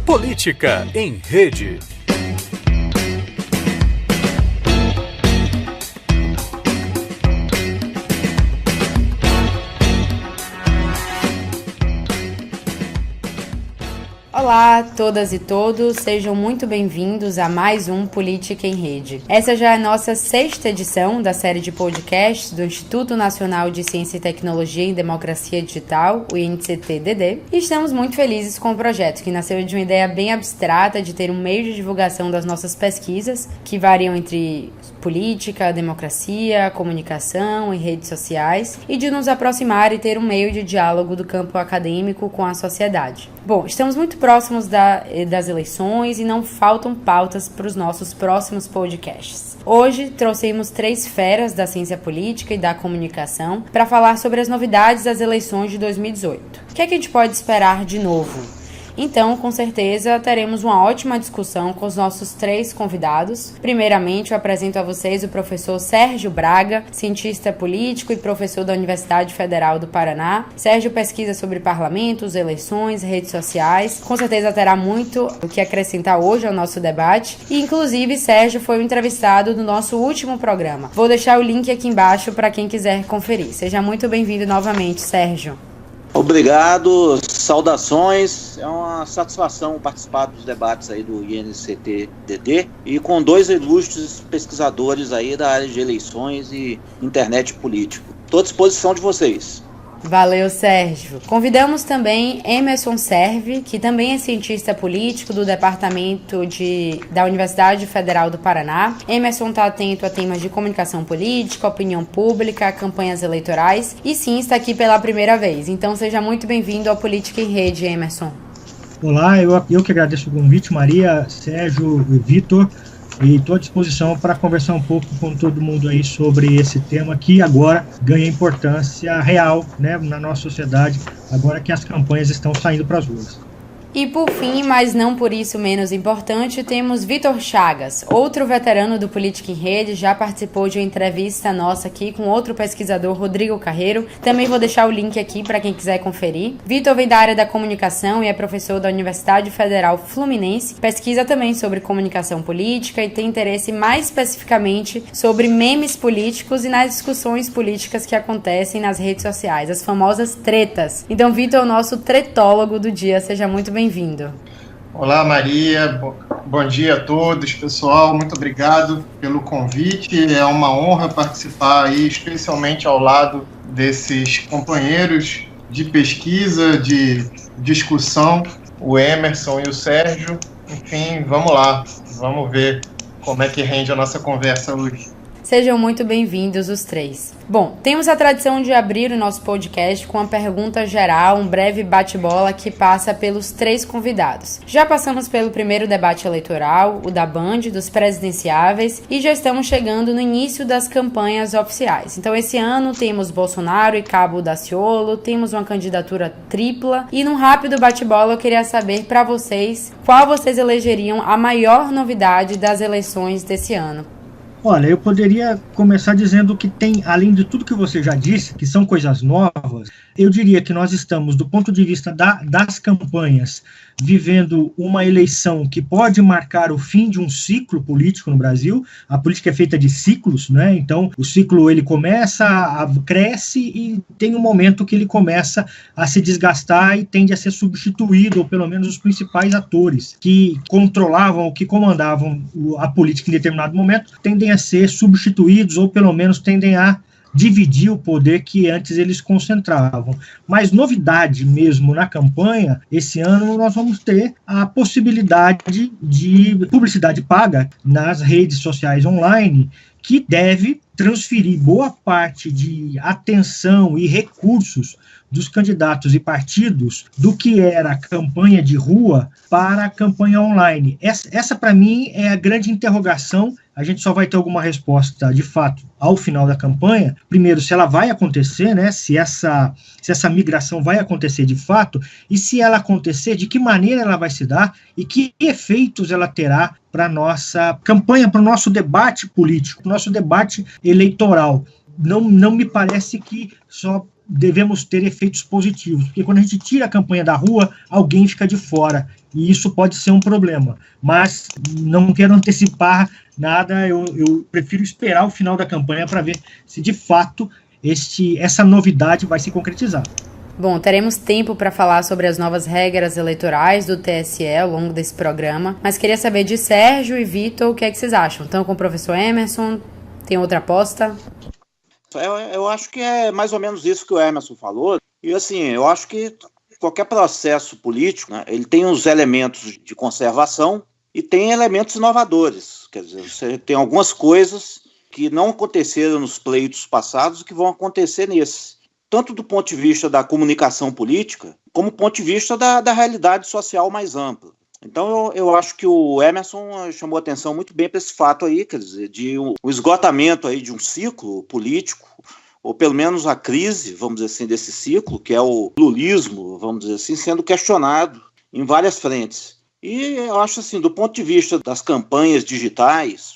Política em Rede. Olá a todas e todos, sejam muito bem-vindos a mais um Política em Rede. Essa já é a nossa 6ª edição da série de podcasts do Instituto Nacional de Ciência e Tecnologia em Democracia Digital, o INCT-DD, e estamos muito felizes com o projeto, que nasceu de uma ideia bem abstrata de ter um meio de divulgação das nossas pesquisas, que variam entre política, democracia, comunicação e redes sociais, e de nos aproximar e ter um meio de diálogo do campo acadêmico com a sociedade. Bom, estamos muito próximos das eleições e não faltam pautas para os nossos próximos podcasts. Hoje trouxemos 3 feras da ciência política e da comunicação para falar sobre as novidades das eleições de 2018. O que é que a gente pode esperar de novo? Então, com certeza, teremos uma ótima discussão com os nossos 3 convidados. Primeiramente, eu apresento a vocês o professor Sérgio Braga, cientista político e professor da Universidade Federal do Paraná. Sérgio pesquisa sobre parlamentos, eleições, redes sociais. Com certeza terá muito o que acrescentar hoje ao nosso debate. E, inclusive, Sérgio foi o entrevistado do nosso último programa. Vou deixar o link aqui embaixo para quem quiser conferir. Seja muito bem-vindo novamente, Sérgio. Obrigado, saudações, é uma satisfação participar dos debates aí do INCT-DD e com 2 ilustres pesquisadores aí da área de eleições e internet político. Estou à disposição de vocês. Valeu, Sérgio. Convidamos também Emerson Serve, que também é cientista político do Departamento da Universidade Federal do Paraná. Emerson está atento a temas de comunicação política, opinião pública, campanhas eleitorais e sim, está aqui pela primeira vez. Então seja muito bem-vindo ao Política em Rede, Emerson. Olá, eu que agradeço o convite, Maria, Sérgio e Vitor. E estou à disposição para conversar um pouco com todo mundo aí sobre esse tema que agora ganha importância real, né, na nossa sociedade, agora que as campanhas estão saindo para as ruas. E por fim, mas não por isso menos importante, temos Vitor Chagas, outro veterano do Política em Rede, já participou de uma entrevista nossa aqui com outro pesquisador, Rodrigo Carreiro. Também vou deixar o link aqui para quem quiser conferir. Vitor vem da área da comunicação e é professor da Universidade Federal Fluminense. Pesquisa também sobre comunicação política e tem interesse mais especificamente sobre memes políticos e nas discussões políticas que acontecem nas redes sociais, as famosas tretas. Então, Vitor é o nosso tretólogo do dia. Seja muito bem-vindo. Olá, Maria, bom dia a todos, pessoal, muito obrigado pelo convite, é uma honra participar aí, especialmente ao lado desses companheiros de pesquisa, de discussão, o Emerson e o Sérgio. Enfim, vamos lá, vamos ver como é que rende a nossa conversa hoje. Sejam muito bem-vindos os 3. Bom, temos a tradição de abrir o nosso podcast com uma pergunta geral, um breve bate-bola que passa pelos 3 convidados. Já passamos pelo primeiro debate eleitoral, o da Band, dos presidenciáveis, e já estamos chegando no início das campanhas oficiais. Então, esse ano temos Bolsonaro e Cabo Daciolo, temos uma candidatura tripla, e num rápido bate-bola eu queria saber para vocês qual vocês elegeriam a maior novidade das eleições desse ano. Olha, eu poderia começar dizendo que tem, além de tudo que você já disse, que são coisas novas, eu diria que nós estamos, do ponto de vista das campanhas, vivendo uma eleição que pode marcar o fim de um ciclo político no Brasil. A política é feita de ciclos, né? Então, o ciclo ele começa, cresce e tem um momento que ele começa a se desgastar e tende a ser substituído, ou pelo menos os principais atores que controlavam ou que comandavam a política em determinado momento tendem a ser substituídos ou pelo menos tendem a dividir o poder que antes eles concentravam. Mas novidade mesmo na campanha, esse ano nós vamos ter a possibilidade de publicidade paga nas redes sociais online, que deve transferir boa parte de atenção e recursos dos candidatos e partidos do que era a campanha de rua para a campanha online. Essa para mim, é a grande interrogação. A gente só vai ter alguma resposta, de fato, ao final da campanha. Primeiro, se ela vai acontecer, né? Se essa migração vai acontecer de fato, e se ela acontecer, de que maneira ela vai se dar e que efeitos ela terá para a nossa campanha, para o nosso debate político, nosso debate eleitoral. Não me parece que só devemos ter efeitos positivos, porque quando a gente tira a campanha da rua, alguém fica de fora, e isso pode ser um problema. Mas não quero antecipar nada, eu prefiro esperar o final da campanha para ver se, de fato, essa novidade vai se concretizar. Bom, teremos tempo para falar sobre as novas regras eleitorais do TSE ao longo desse programa, mas queria saber de Sérgio e Vitor o que é que vocês acham. Então, com o professor Emerson, tem outra aposta? Eu acho que é mais ou menos isso que o Emerson falou, e assim, eu acho que qualquer processo político, né, ele tem os elementos de conservação e tem elementos inovadores, quer dizer, você tem algumas coisas que não aconteceram nos pleitos passados e que vão acontecer nesse. Tanto do ponto de vista da comunicação política, como do ponto de vista da realidade social mais ampla. Então, eu acho que o Emerson chamou atenção muito bem para esse fato aí, quer dizer, de o esgotamento aí de um ciclo político, ou pelo menos a crise, vamos dizer assim, desse ciclo, que é o lulismo, vamos dizer assim, sendo questionado em várias frentes. E eu acho assim, do ponto de vista das campanhas digitais,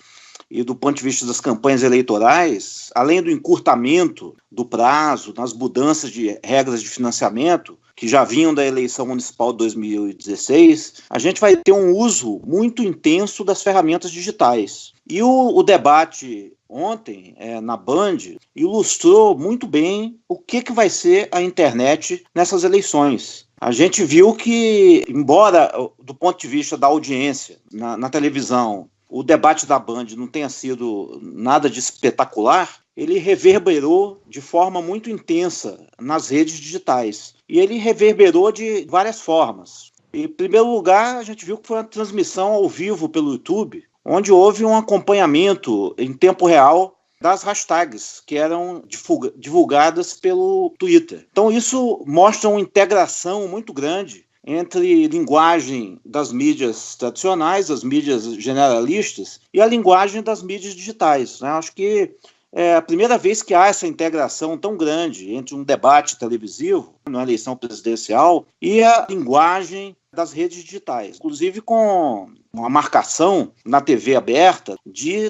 e do ponto de vista das campanhas eleitorais, além do encurtamento do prazo, nas mudanças de regras de financiamento, que já vinham da eleição municipal de 2016, a gente vai ter um uso muito intenso das ferramentas digitais. E o debate ontem, na Band, ilustrou muito bem o que vai ser a internet nessas eleições. A gente viu que, embora do ponto de vista da audiência na televisão, o debate da Band não tenha sido nada de espetacular, ele reverberou de forma muito intensa nas redes digitais. E ele reverberou de várias formas. Em primeiro lugar, a gente viu que foi uma transmissão ao vivo pelo YouTube, onde houve um acompanhamento em tempo real das hashtags que eram divulgadas pelo Twitter. Então isso mostra uma integração muito grande entre linguagem das mídias tradicionais, das mídias generalistas, e a linguagem das mídias digitais, né? Acho que é a primeira vez que há essa integração tão grande entre um debate televisivo, na eleição presidencial, e a linguagem das redes digitais, inclusive com uma marcação na TV aberta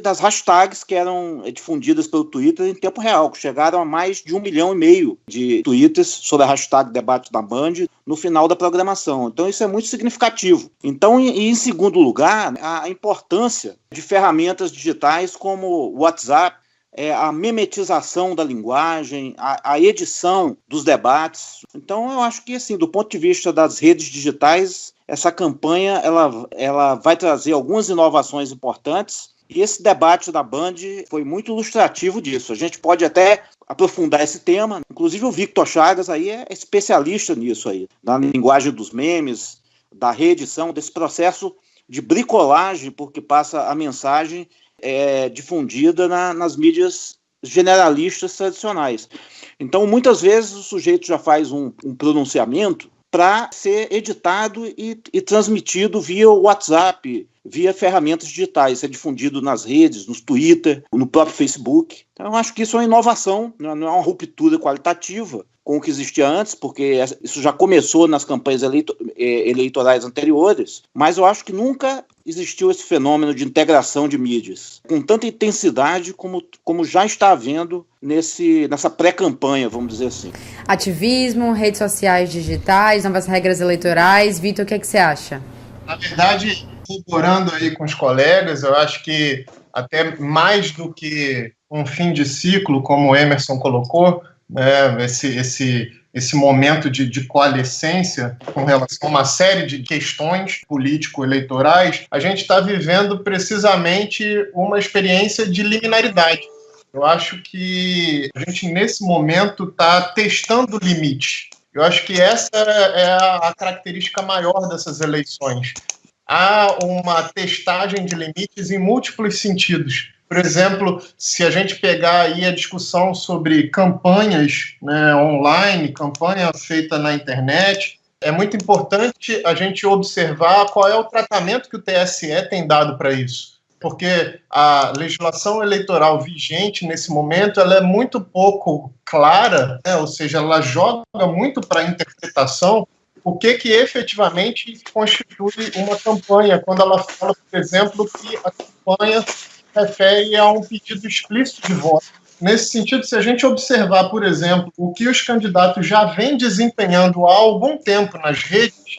das hashtags que eram difundidas pelo Twitter em tempo real, que chegaram a mais de 1,5 milhão de tweets sobre a hashtag debate da Band no final da programação. Então isso é muito significativo. Então, em segundo lugar, a importância de ferramentas digitais como o WhatsApp, a memetização da linguagem, a edição dos debates. Então, eu acho que, assim, do ponto de vista das redes digitais, essa campanha ela vai trazer algumas inovações importantes, e esse debate da Band foi muito ilustrativo disso. A gente pode até aprofundar esse tema, inclusive o Victor Chagas aí é especialista nisso aí, na linguagem dos memes, da reedição, desse processo de bricolagem, porque passa a mensagem difundida nas mídias generalistas tradicionais. Então, muitas vezes, o sujeito já faz um pronunciamento para ser editado e transmitido via WhatsApp, via ferramentas digitais, ser difundido nas redes, nos Twitter, no próprio Facebook. Então, eu acho que isso é uma inovação, não é uma ruptura qualitativa com o que existia antes, porque isso já começou nas campanhas eleitorais anteriores, mas eu acho que nunca existiu esse fenômeno de integração de mídias com tanta intensidade como já está havendo nessa pré-campanha, vamos dizer assim. Ativismo, redes sociais digitais, novas regras eleitorais. Vitor, o que você acha? Na verdade, colaborando aí com os colegas, eu acho que até mais do que um fim de ciclo, como o Emerson colocou, esse momento de coalescência com relação a uma série de questões político-eleitorais, a gente está vivendo precisamente uma experiência de liminaridade. Eu acho que a gente, nesse momento, está testando o limite. Eu acho que essa é a característica maior dessas eleições. Há uma testagem de limites em múltiplos sentidos. Por exemplo, se a gente pegar aí a discussão sobre campanhas, né, online, campanha feita na internet, é muito importante a gente observar qual é o tratamento que o TSE tem dado para isso. Porque a legislação eleitoral vigente nesse momento ela é muito pouco clara, né, ou seja, ela joga muito para a interpretação o que efetivamente constitui uma campanha, quando ela fala, por exemplo, que a campanha refere a um pedido explícito de voto. Nesse sentido, se a gente observar, por exemplo, o que os candidatos já vêm desempenhando há algum tempo nas redes,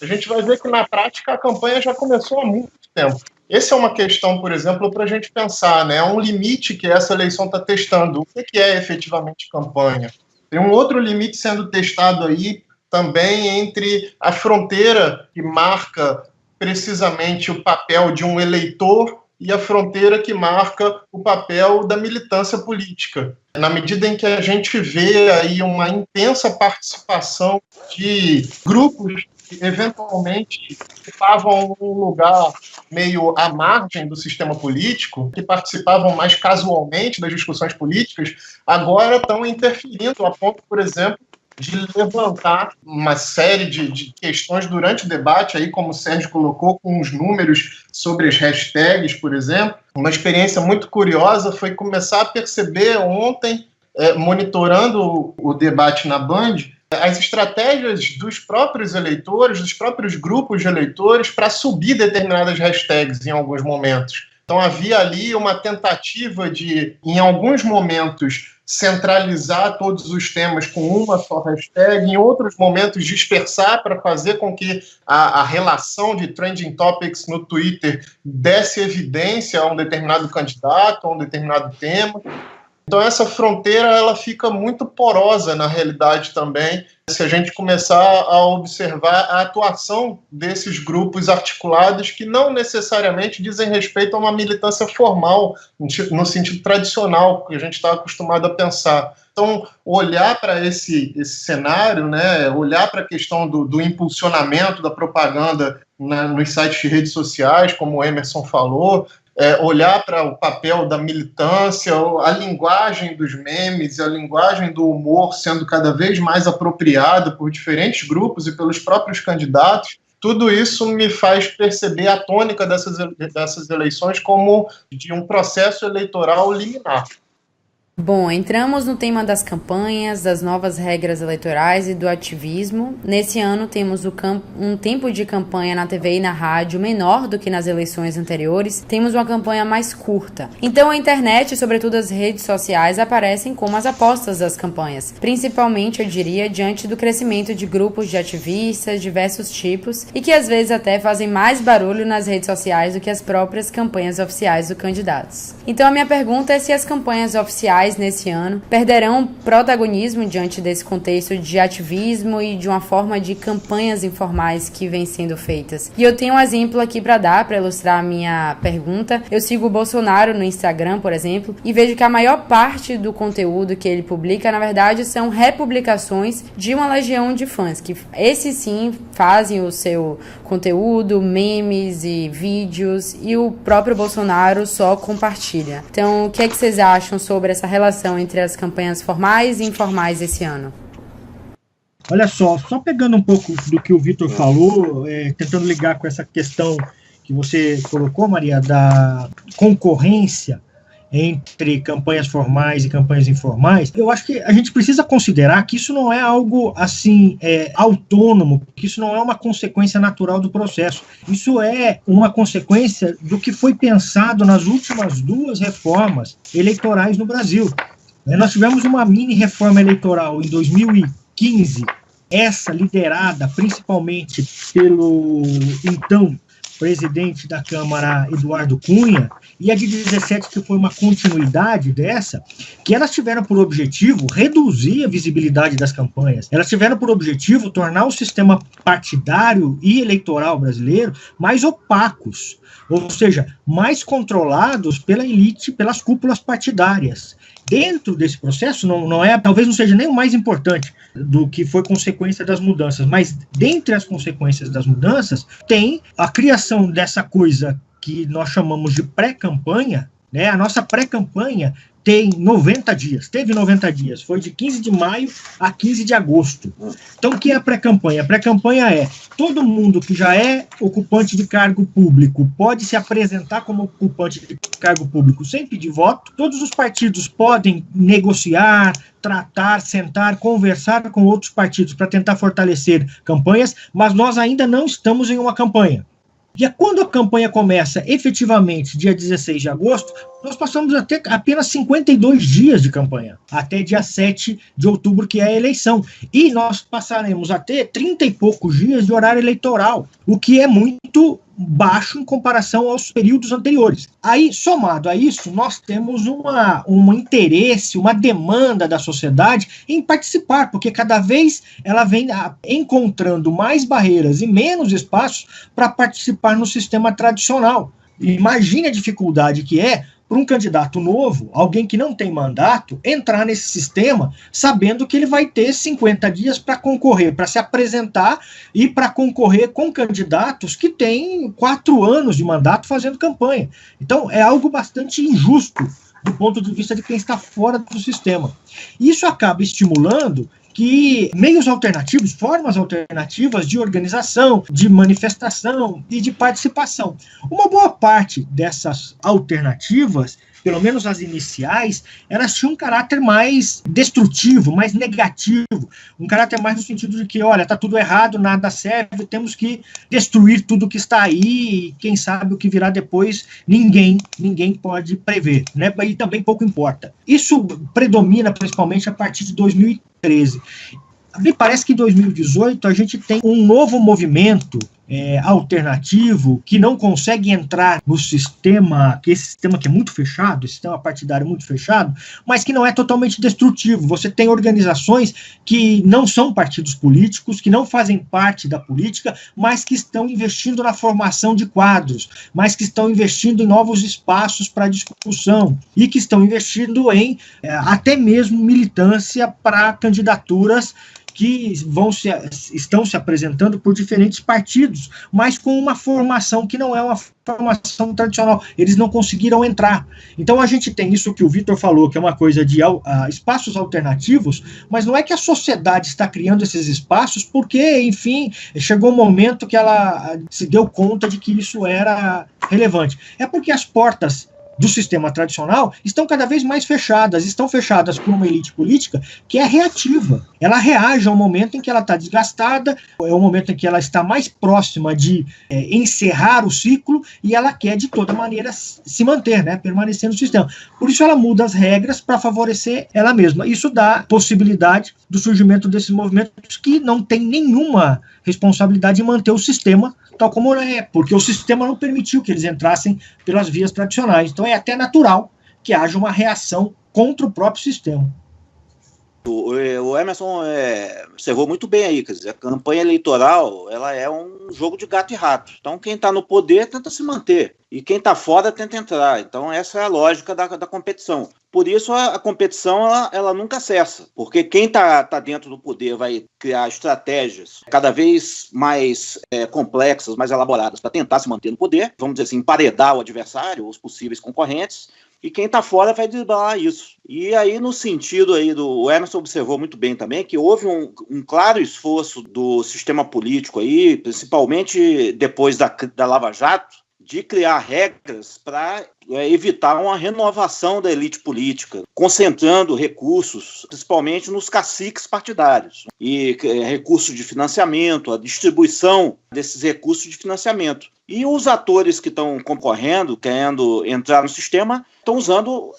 a gente vai ver que, na prática, a campanha já começou há muito tempo. Essa é uma questão, por exemplo, para a gente pensar, né? É um limite que essa eleição está testando. O que é efetivamente campanha? Tem um outro limite sendo testado aí também entre a fronteira que marca precisamente o papel de um eleitor e a fronteira que marca o papel da militância política. Na medida em que a gente vê aí uma intensa participação de grupos que eventualmente ocupavam um lugar meio à margem do sistema político, que participavam mais casualmente das discussões políticas, agora estão interferindo a ponto, por exemplo, de levantar uma série de questões durante o debate, aí, como o Sérgio colocou, com os números sobre as hashtags, por exemplo. Uma experiência muito curiosa foi começar a perceber ontem, monitorando o debate na Band, as estratégias dos próprios eleitores, dos próprios grupos de eleitores, para subir determinadas hashtags em alguns momentos. Então havia ali uma tentativa de, em alguns momentos, centralizar todos os temas com uma só hashtag, em outros momentos dispersar para fazer com que a relação de trending topics no Twitter desse evidência a um determinado candidato, a um determinado tema. Então essa fronteira ela fica muito porosa na realidade também, se a gente começar a observar a atuação desses grupos articulados que não necessariamente dizem respeito a uma militância formal, no sentido tradicional, que a gente está acostumado a pensar. Então, olhar para esse cenário, né, olhar para a questão do impulsionamento da propaganda nos sites de redes sociais, como o Emerson falou, olhar para o papel da militância, a linguagem dos memes, a linguagem do humor sendo cada vez mais apropriada por diferentes grupos e pelos próprios candidatos, tudo isso me faz perceber a tônica dessas eleições como de um processo eleitoral liminar. Bom, entramos no tema das campanhas, das novas regras eleitorais e do ativismo. Nesse ano temos um tempo de campanha na TV e na rádio menor do que nas eleições anteriores. Temos uma campanha mais curta. Então a internet e sobretudo as redes sociais aparecem como as apostas das campanhas. Principalmente, eu diria, diante do crescimento de grupos de ativistas, diversos tipos, e que às vezes até fazem mais barulho nas redes sociais do que as próprias campanhas oficiais dos candidatos. Então a minha pergunta é se as campanhas oficiais nesse ano perderão protagonismo diante desse contexto de ativismo e de uma forma de campanhas informais que vêm sendo feitas. E eu tenho um exemplo aqui para dar, para ilustrar a minha pergunta. Eu sigo o Bolsonaro no Instagram, por exemplo, e vejo que a maior parte do conteúdo que ele publica, na verdade, são republicações de uma legião de fãs, que esses sim fazem o seu conteúdo, memes e vídeos, e o próprio Bolsonaro só compartilha. Então, o que é que vocês acham sobre essa relação entre as campanhas formais e informais esse ano? Olha só pegando um pouco do que o Vitor falou, tentando ligar com essa questão que você colocou, Maria, da concorrência entre campanhas formais e campanhas informais, eu acho que a gente precisa considerar que isso não é algo assim autônomo, que isso não é uma consequência natural do processo. Isso é uma consequência do que foi pensado nas últimas 2 reformas eleitorais no Brasil. Nós tivemos uma mini reforma eleitoral em 2015, essa liderada principalmente pelo então presidente da Câmara, Eduardo Cunha, e a de 17, que foi uma continuidade dessa, que elas tiveram por objetivo reduzir a visibilidade das campanhas. Elas tiveram por objetivo tornar o sistema partidário e eleitoral brasileiro mais opacos, ou seja, mais controlados pela elite, pelas cúpulas partidárias. Dentro desse processo, talvez não seja nem o mais importante do que foi consequência das mudanças, mas dentre as consequências das mudanças, tem a criação dessa coisa que nós chamamos de pré-campanha, né? A nossa pré-campanha tem 90 dias, teve 90 dias, foi de 15 de maio a 15 de agosto. Então, o que é a pré-campanha? A pré-campanha é todo mundo que já é ocupante de cargo público pode se apresentar como ocupante de cargo público sem pedir voto, todos os partidos podem negociar, tratar, sentar, conversar com outros partidos para tentar fortalecer campanhas, mas nós ainda não estamos em uma campanha. E quando a campanha começa efetivamente dia 16 de agosto, nós passamos a ter apenas 52 dias de campanha, até dia 7 de outubro, que é a eleição. E nós passaremos a ter 30 e poucos dias de horário eleitoral, o que é muito baixo em comparação aos períodos anteriores. Aí, somado a isso, nós temos um interesse, uma demanda da sociedade em participar, porque cada vez ela vem encontrando mais barreiras e menos espaços para participar no sistema tradicional. Imagine a dificuldade que é para um candidato novo, alguém que não tem mandato, entrar nesse sistema sabendo que ele vai ter 50 dias para concorrer, para se apresentar e para concorrer com candidatos que têm 4 anos de mandato fazendo campanha. Então, é algo bastante injusto do ponto de vista de quem está fora do sistema. Isso acaba estimulando que meios alternativos, formas alternativas de organização, de manifestação e de participação. Uma boa parte dessas alternativas, pelo menos as iniciais, elas tinham um caráter mais destrutivo, mais negativo, um caráter mais no sentido de que, olha, está tudo errado, nada serve, temos que destruir tudo que está aí, e quem sabe o que virá depois, ninguém pode prever, né? E também pouco importa. Isso predomina principalmente a partir de 2013. Me parece que em 2018 a gente tem um novo movimento alternativo que não consegue entrar no sistema, esse sistema que é muito fechado, esse sistema partidário muito fechado, mas que não é totalmente destrutivo. Você tem organizações que não são partidos políticos, que não fazem parte da política, mas que estão investindo na formação de quadros, mas que estão investindo em novos espaços para discussão e que estão investindo em até mesmo militância para candidaturas que estão se apresentando por diferentes partidos, mas com uma formação que não é uma formação tradicional. Eles não conseguiram entrar. Então a gente tem isso que o Vitor falou, que é uma coisa de espaços alternativos, mas não é que a sociedade está criando esses espaços porque, enfim, chegou um momento que ela se deu conta de que isso era relevante. É porque as portas do sistema tradicional estão cada vez mais fechadas, estão fechadas por uma elite política que é reativa. Ela reage ao momento em que ela está desgastada, é o momento em que ela está mais próxima de encerrar o ciclo e ela quer de toda maneira se manter, né, permanecer no sistema. Por isso ela muda as regras para favorecer ela mesma. Isso dá possibilidade do surgimento desses movimentos que não tem nenhuma responsabilidade em manter o sistema tal como é, porque o sistema não permitiu que eles entrassem pelas vias tradicionais. Então é até natural que haja uma reação contra o próprio sistema. O Emerson observou muito bem aí, quer dizer, a campanha eleitoral ela é um jogo de gato e rato. Então quem está no poder tenta se manter e quem está fora tenta entrar. Então essa é a lógica da competição. Por isso a competição ela nunca cessa, porque quem está dentro do poder vai criar estratégias cada vez mais complexas, mais elaboradas para tentar se manter no poder, vamos dizer assim, emparedar o adversário, os possíveis concorrentes, e quem está fora vai driblar isso. E aí, no sentido aí o Emerson observou muito bem também que houve um claro esforço do sistema político aí, principalmente depois da Lava Jato, de criar regras para evitar uma renovação da elite política, concentrando recursos, principalmente nos caciques partidários, e recursos de financiamento, a distribuição desses recursos de financiamento. E os atores que estão concorrendo, querendo entrar no sistema, estão usando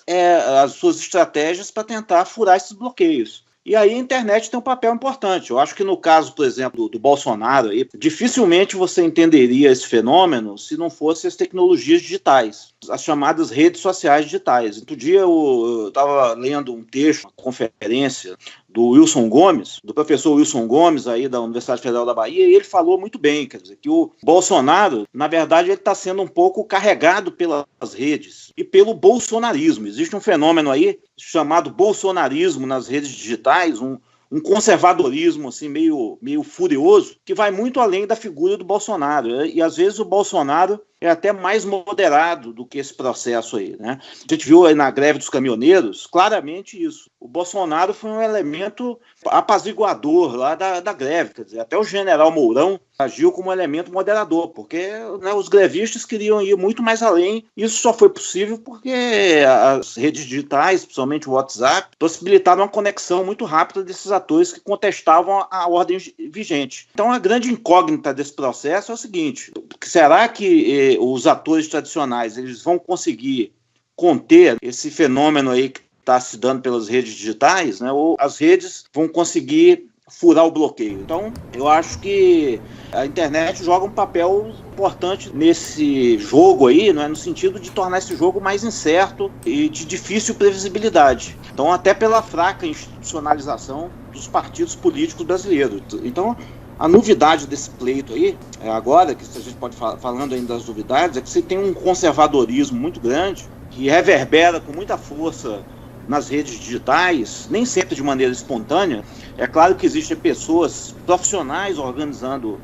as suas estratégias para tentar furar esses bloqueios. E aí a internet tem um papel importante. Eu acho que no caso, por exemplo, do Bolsonaro, aí, dificilmente você entenderia esse fenômeno se não fossem as tecnologias digitais, as chamadas redes sociais digitais. Outro dia eu estava lendo um texto, uma conferência do Wilson Gomes, do professor Wilson Gomes, aí da Universidade Federal da Bahia, e ele falou muito bem, quer dizer, que o Bolsonaro, na verdade, ele está sendo um pouco carregado pelas redes e pelo bolsonarismo. Existe um fenômeno aí chamado bolsonarismo nas redes digitais, um conservadorismo assim, meio furioso, que vai muito além da figura do Bolsonaro. E às vezes o Bolsonaro é até mais moderado do que esse processo aí, né? A gente viu aí na greve dos caminhoneiros claramente isso. O Bolsonaro foi um elemento apaziguador lá da greve, quer dizer, até o general Mourão agiu como um elemento moderador, porque, né, os grevistas queriam ir muito mais além. Isso só foi possível porque as redes digitais, principalmente o WhatsApp, possibilitaram uma conexão muito rápida desses atores que contestavam a ordem vigente. Então, a grande incógnita desse processo é o seguinte: será que os atores tradicionais eles vão conseguir conter esse fenômeno aí que está se dando pelas redes digitais, né? Ou as redes vão conseguir furar o bloqueio? Então, eu acho que a internet joga um papel importante nesse jogo aí, né? No sentido de tornar esse jogo mais incerto e de difícil previsibilidade. Então, até pela fraca institucionalização dos partidos políticos brasileiros. Então, a novidade desse pleito aí, agora, que a gente pode falando ainda das novidades, é que você tem um conservadorismo muito grande, que reverbera com muita força nas redes digitais, nem sempre de maneira espontânea. É claro que existem pessoas profissionais organizando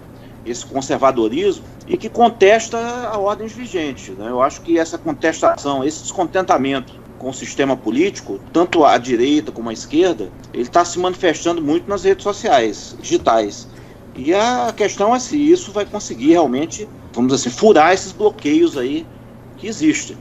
esse conservadorismo e que contesta a ordem vigente, né? Eu acho que essa contestação, esse descontentamento com o sistema político, tanto a direita como a esquerda, ele está se manifestando muito nas redes sociais, digitais. E a questão é se isso vai conseguir realmente, vamos dizer assim, furar esses bloqueios aí que existem.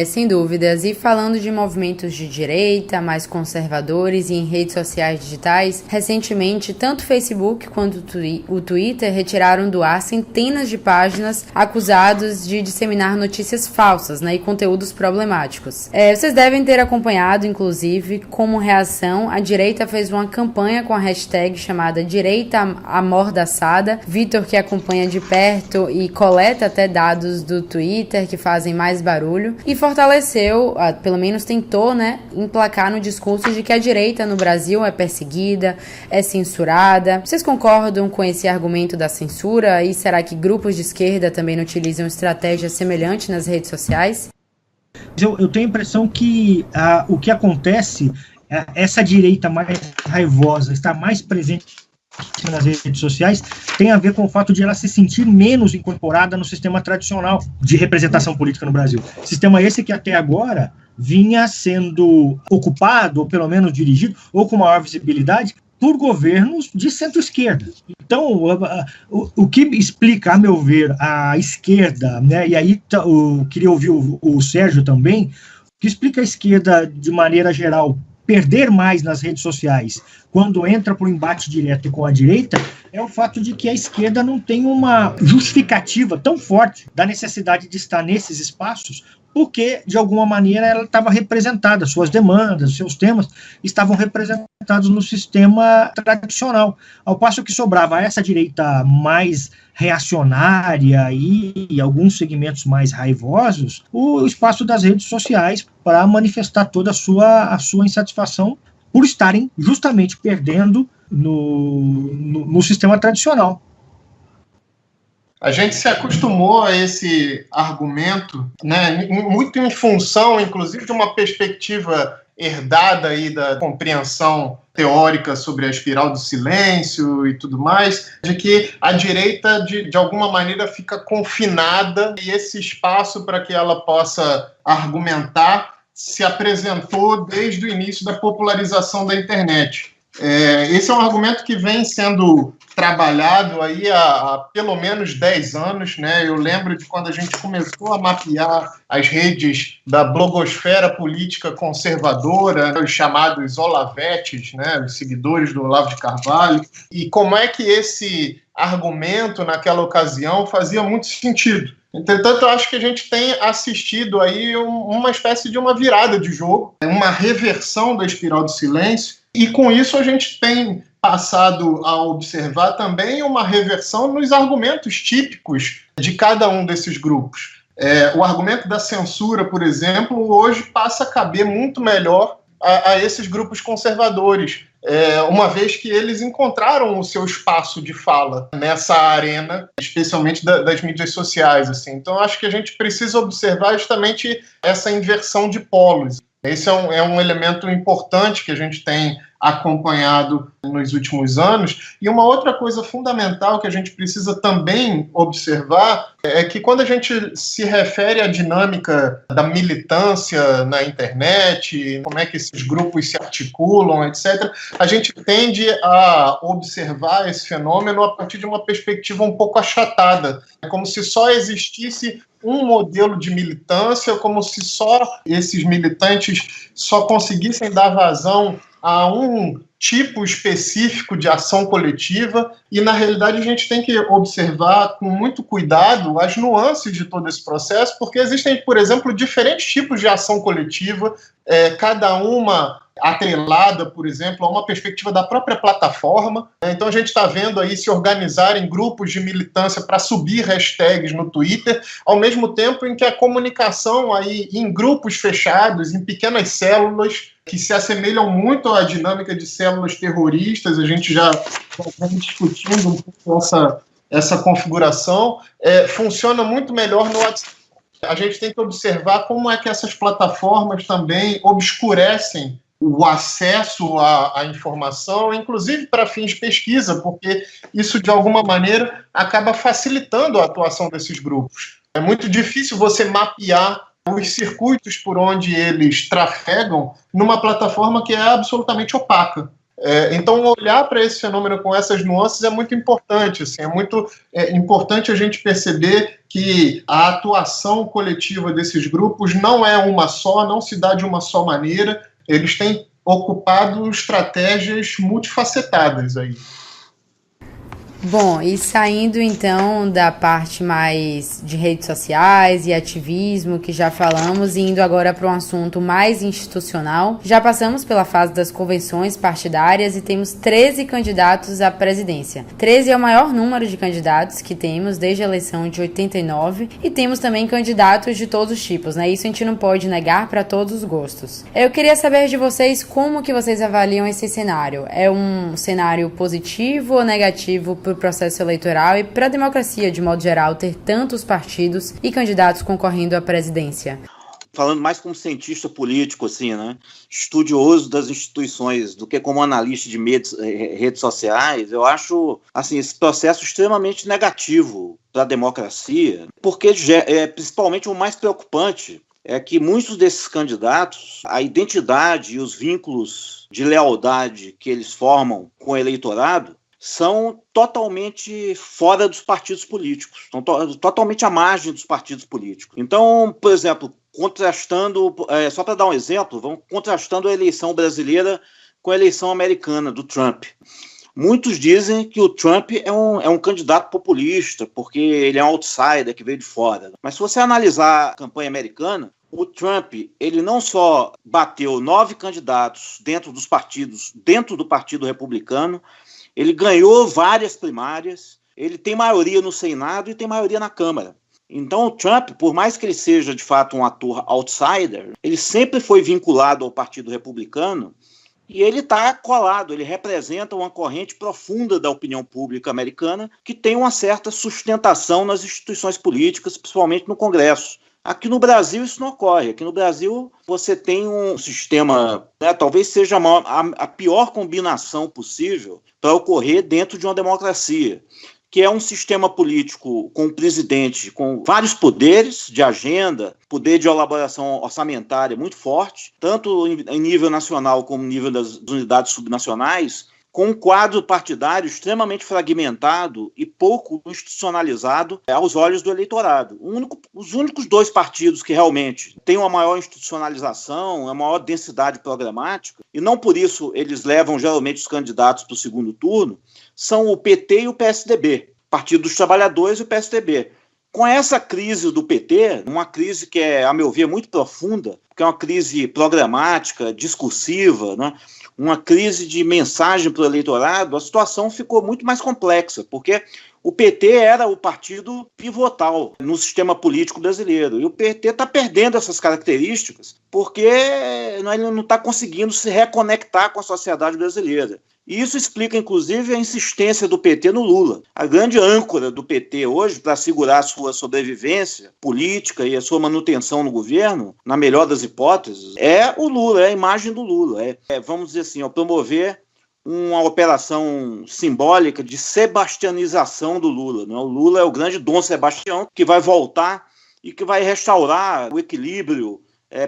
Sem dúvidas. E falando de movimentos de direita, mais conservadores e em redes sociais digitais, recentemente, tanto o Facebook quanto o Twitter retiraram do ar centenas de páginas acusados de disseminar notícias falsas, né, e conteúdos problemáticos. Vocês devem ter acompanhado, inclusive, como reação, a direita fez uma campanha com a hashtag chamada Direita Amordaçada. Vitor, que acompanha de perto e coleta até dados do Twitter que fazem mais barulho, e fortaleceu, pelo menos tentou, né, emplacar no discurso de que a direita no Brasil é perseguida, é censurada. Vocês concordam com esse argumento da censura? E será que grupos de esquerda também não utilizam estratégias semelhantes nas redes sociais? Eu tenho a impressão que o que acontece, essa direita mais raivosa está mais presente nas redes sociais, tem a ver com o fato de ela se sentir menos incorporada no sistema tradicional de representação política no Brasil. Sistema esse que até agora vinha sendo ocupado, ou pelo menos dirigido, ou com maior visibilidade, por governos de centro-esquerda. Então, o que explica, a meu ver, a esquerda, né, e aí eu queria ouvir o Sérgio também, o que explica a esquerda, de maneira geral, perder mais nas redes sociais quando entra para o embate direto com a direita, é o fato de que a esquerda não tem uma justificativa tão forte da necessidade de estar nesses espaços, porque, de alguma maneira, ela estava representada, suas demandas, seus temas estavam representados no sistema tradicional, ao passo que sobrava essa direita mais reacionária e alguns segmentos mais raivosos, o espaço das redes sociais para manifestar toda a sua insatisfação por estarem justamente perdendo no sistema tradicional. A gente se acostumou a esse argumento, né, muito em função, inclusive, de uma perspectiva herdada aí da compreensão teórica sobre a espiral do silêncio e tudo mais, de que a direita, de alguma maneira, fica confinada e esse espaço para que ela possa argumentar se apresentou desde o início da popularização da internet. Esse é um argumento que vem sendo trabalhado aí há pelo menos 10 anos, né? Eu lembro de quando a gente começou a mapear as redes da blogosfera política conservadora, né, os chamados olavetes, né, os seguidores do Olavo de Carvalho, e como é que esse argumento naquela ocasião fazia muito sentido. Entretanto, eu acho que a gente tem assistido aí uma espécie de uma virada de jogo, uma reversão da espiral do silêncio, e com isso a gente tem passado a observar também uma reversão nos argumentos típicos de cada um desses grupos. O argumento da censura, por exemplo, hoje passa a caber muito melhor a esses grupos conservadores, uma vez que eles encontraram o seu espaço de fala nessa arena, especialmente das mídias sociais. Assim. Então, acho que a gente precisa observar justamente essa inversão de polos. Esse é um elemento importante que a gente tem acompanhado nos últimos anos. E uma outra coisa fundamental que a gente precisa também observar é que quando a gente se refere à dinâmica da militância na internet, como é que esses grupos se articulam, etc., a gente tende a observar esse fenômeno a partir de uma perspectiva um pouco achatada. É como se só existisse um modelo de militância, como se só esses militantes só conseguissem dar vazão a um tipo específico de ação coletiva, e na realidade a gente tem que observar com muito cuidado as nuances de todo esse processo, porque existem, por exemplo, diferentes tipos de ação coletiva, cada uma atrelada, por exemplo, a uma perspectiva da própria plataforma. Então a gente está vendo aí se organizarem grupos de militância para subir hashtags no Twitter, ao mesmo tempo em que a comunicação aí em grupos fechados, em pequenas células, que se assemelham muito à dinâmica de células terroristas, a gente já vem discutindo um pouco essa configuração, funciona muito melhor no WhatsApp. A gente tem que observar como é que essas plataformas também obscurecem o acesso à informação, inclusive para fins de pesquisa, porque isso, de alguma maneira, acaba facilitando a atuação desses grupos. É muito difícil você mapear os circuitos por onde eles trafegam numa plataforma que é absolutamente opaca. Então, olhar para esse fenômeno com essas nuances é muito importante. Assim, é muito importante a gente perceber que a atuação coletiva desses grupos não é uma só, não se dá de uma só maneira. Eles têm ocupado estratégias multifacetadas aí. Bom, e saindo então da parte mais de redes sociais e ativismo que já falamos, e indo agora para um assunto mais institucional, já passamos pela fase das convenções partidárias e temos 13 candidatos à presidência. 13 é o maior número de candidatos que temos desde a eleição de 89, e temos também candidatos de todos os tipos, né? Isso a gente não pode negar, para todos os gostos. Eu queria saber de vocês como que vocês avaliam esse cenário. É um cenário positivo ou negativo para o processo eleitoral e para a democracia, de modo geral, ter tantos partidos e candidatos concorrendo à presidência? Falando mais como cientista político, assim, né, estudioso das instituições, do que como analista de redes sociais, eu acho assim, esse processo extremamente negativo para a democracia, porque principalmente o mais preocupante é que muitos desses candidatos, a identidade e os vínculos de lealdade que eles formam com o eleitorado são totalmente fora dos partidos políticos, estão totalmente à margem dos partidos políticos. Então, por exemplo, contrastando, só para dar um exemplo, vamos contrastando a eleição brasileira com a eleição americana do Trump. Muitos dizem que o Trump é um candidato populista, porque ele é um outsider que veio de fora. Mas se você analisar a campanha americana, o Trump, ele não só bateu 9 candidatos dentro dos partidos, dentro do Partido Republicano, ele ganhou várias primárias, ele tem maioria no Senado e tem maioria na Câmara. Então o Trump, por mais que ele seja de fato um ator outsider, ele sempre foi vinculado ao Partido Republicano e ele está colado, ele representa uma corrente profunda da opinião pública americana que tem uma certa sustentação nas instituições políticas, principalmente no Congresso. Aqui no Brasil isso não ocorre. Aqui no Brasil você tem um sistema, né, talvez seja a pior combinação possível para ocorrer dentro de uma democracia, que é um sistema político com um presidente com vários poderes de agenda, poder de elaboração orçamentária muito forte, tanto em nível nacional como em nível das unidades subnacionais, com um quadro partidário extremamente fragmentado e pouco institucionalizado aos olhos do eleitorado. Os únicos 2 partidos que realmente têm uma maior institucionalização, uma maior densidade programática, e não por isso eles levam geralmente os candidatos para o segundo turno, são o PT e o PSDB, Partido dos Trabalhadores e o PSDB. Com essa crise do PT, uma crise que é, a meu ver, muito profunda, que é uma crise programática, discursiva, né? Uma crise de mensagem para o eleitorado, a situação ficou muito mais complexa, porque o PT era o partido pivotal no sistema político brasileiro, e o PT está perdendo essas características porque ele não está conseguindo se reconectar com a sociedade brasileira. E isso explica, inclusive, a insistência do PT no Lula. A grande âncora do PT hoje, para assegurar a sua sobrevivência política e a sua manutenção no governo, na melhor das hipóteses, é o Lula, é a imagem do Lula. Vamos dizer assim, promover uma operação simbólica de sebastianização do Lula. Né? O Lula é o grande Dom Sebastião, que vai voltar e que vai restaurar o equilíbrio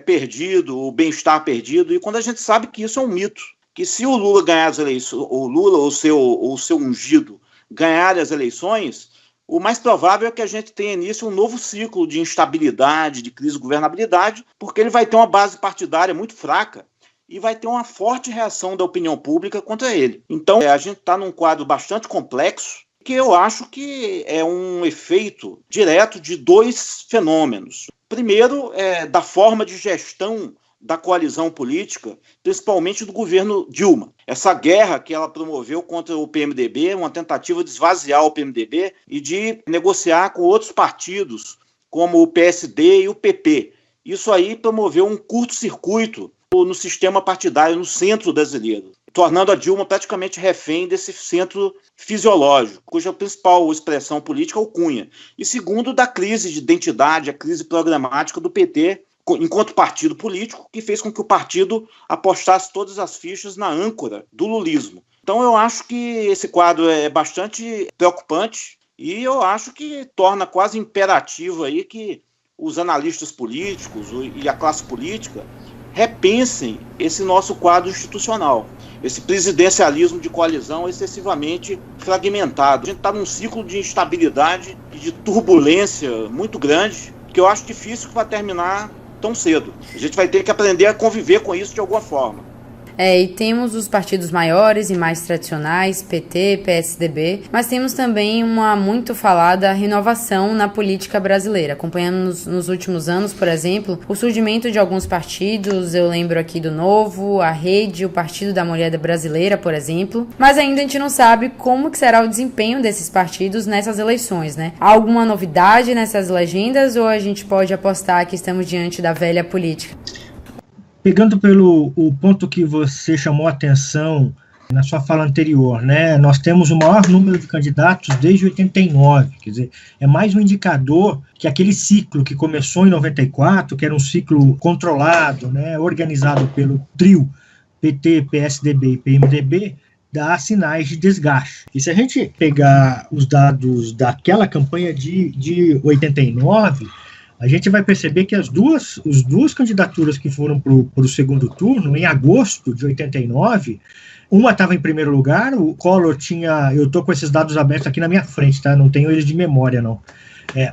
perdido, o bem-estar perdido, e quando a gente sabe que isso é um mito. Que se o Lula ganhar as eleições, o Lula ou o seu ungido ganhar as eleições, o mais provável é que a gente tenha início um novo ciclo de instabilidade, de crise de governabilidade, porque ele vai ter uma base partidária muito fraca e vai ter uma forte reação da opinião pública contra ele. Então, a gente está num quadro bastante complexo, que eu acho que é um efeito direto de dois fenômenos. Primeiro, da forma de gestão da coalizão política, principalmente do governo Dilma. Essa guerra que ela promoveu contra o PMDB, uma tentativa de esvaziar o PMDB e de negociar com outros partidos, como o PSD e o PP. Isso aí promoveu um curto-circuito no sistema partidário, no centro brasileiro, tornando a Dilma praticamente refém desse centro fisiológico, cuja principal expressão política é o Cunha. E segundo, da crise de identidade, a crise programática do PT, enquanto partido político, que fez com que o partido apostasse todas as fichas na âncora do lulismo. Então eu acho que esse quadro é bastante preocupante e eu acho que torna quase imperativo aí que os analistas políticos e a classe política repensem esse nosso quadro institucional, esse presidencialismo de coalizão excessivamente fragmentado. A gente está num ciclo de instabilidade e de turbulência muito grande, que eu acho difícil que vai terminar tão cedo. A gente vai ter que aprender a conviver com isso de alguma forma. E temos os partidos maiores e mais tradicionais, PT, PSDB, mas temos também uma muito falada renovação na política brasileira. Acompanhamos nos últimos anos, por exemplo, o surgimento de alguns partidos, eu lembro aqui do Novo, a Rede, o Partido da Mulher Brasileira, por exemplo, mas ainda a gente não sabe como que será o desempenho desses partidos nessas eleições, né? Há alguma novidade nessas legendas ou a gente pode apostar que estamos diante da velha política? Pegando pelo o ponto que você chamou a atenção na sua fala anterior, né? Nós temos o maior número de candidatos desde 89, quer dizer, é mais um indicador que aquele ciclo que começou em 94, que era um ciclo controlado, né, organizado pelo trio PT, PSDB e PMDB, dá sinais de desgaste. E se a gente pegar os dados daquela campanha de 89, a gente vai perceber que as duas candidaturas que foram para o segundo turno, em agosto de 89, uma estava em primeiro lugar, o Collor tinha, eu estou com esses dados abertos aqui na minha frente, tá? Não tenho eles de memória, não.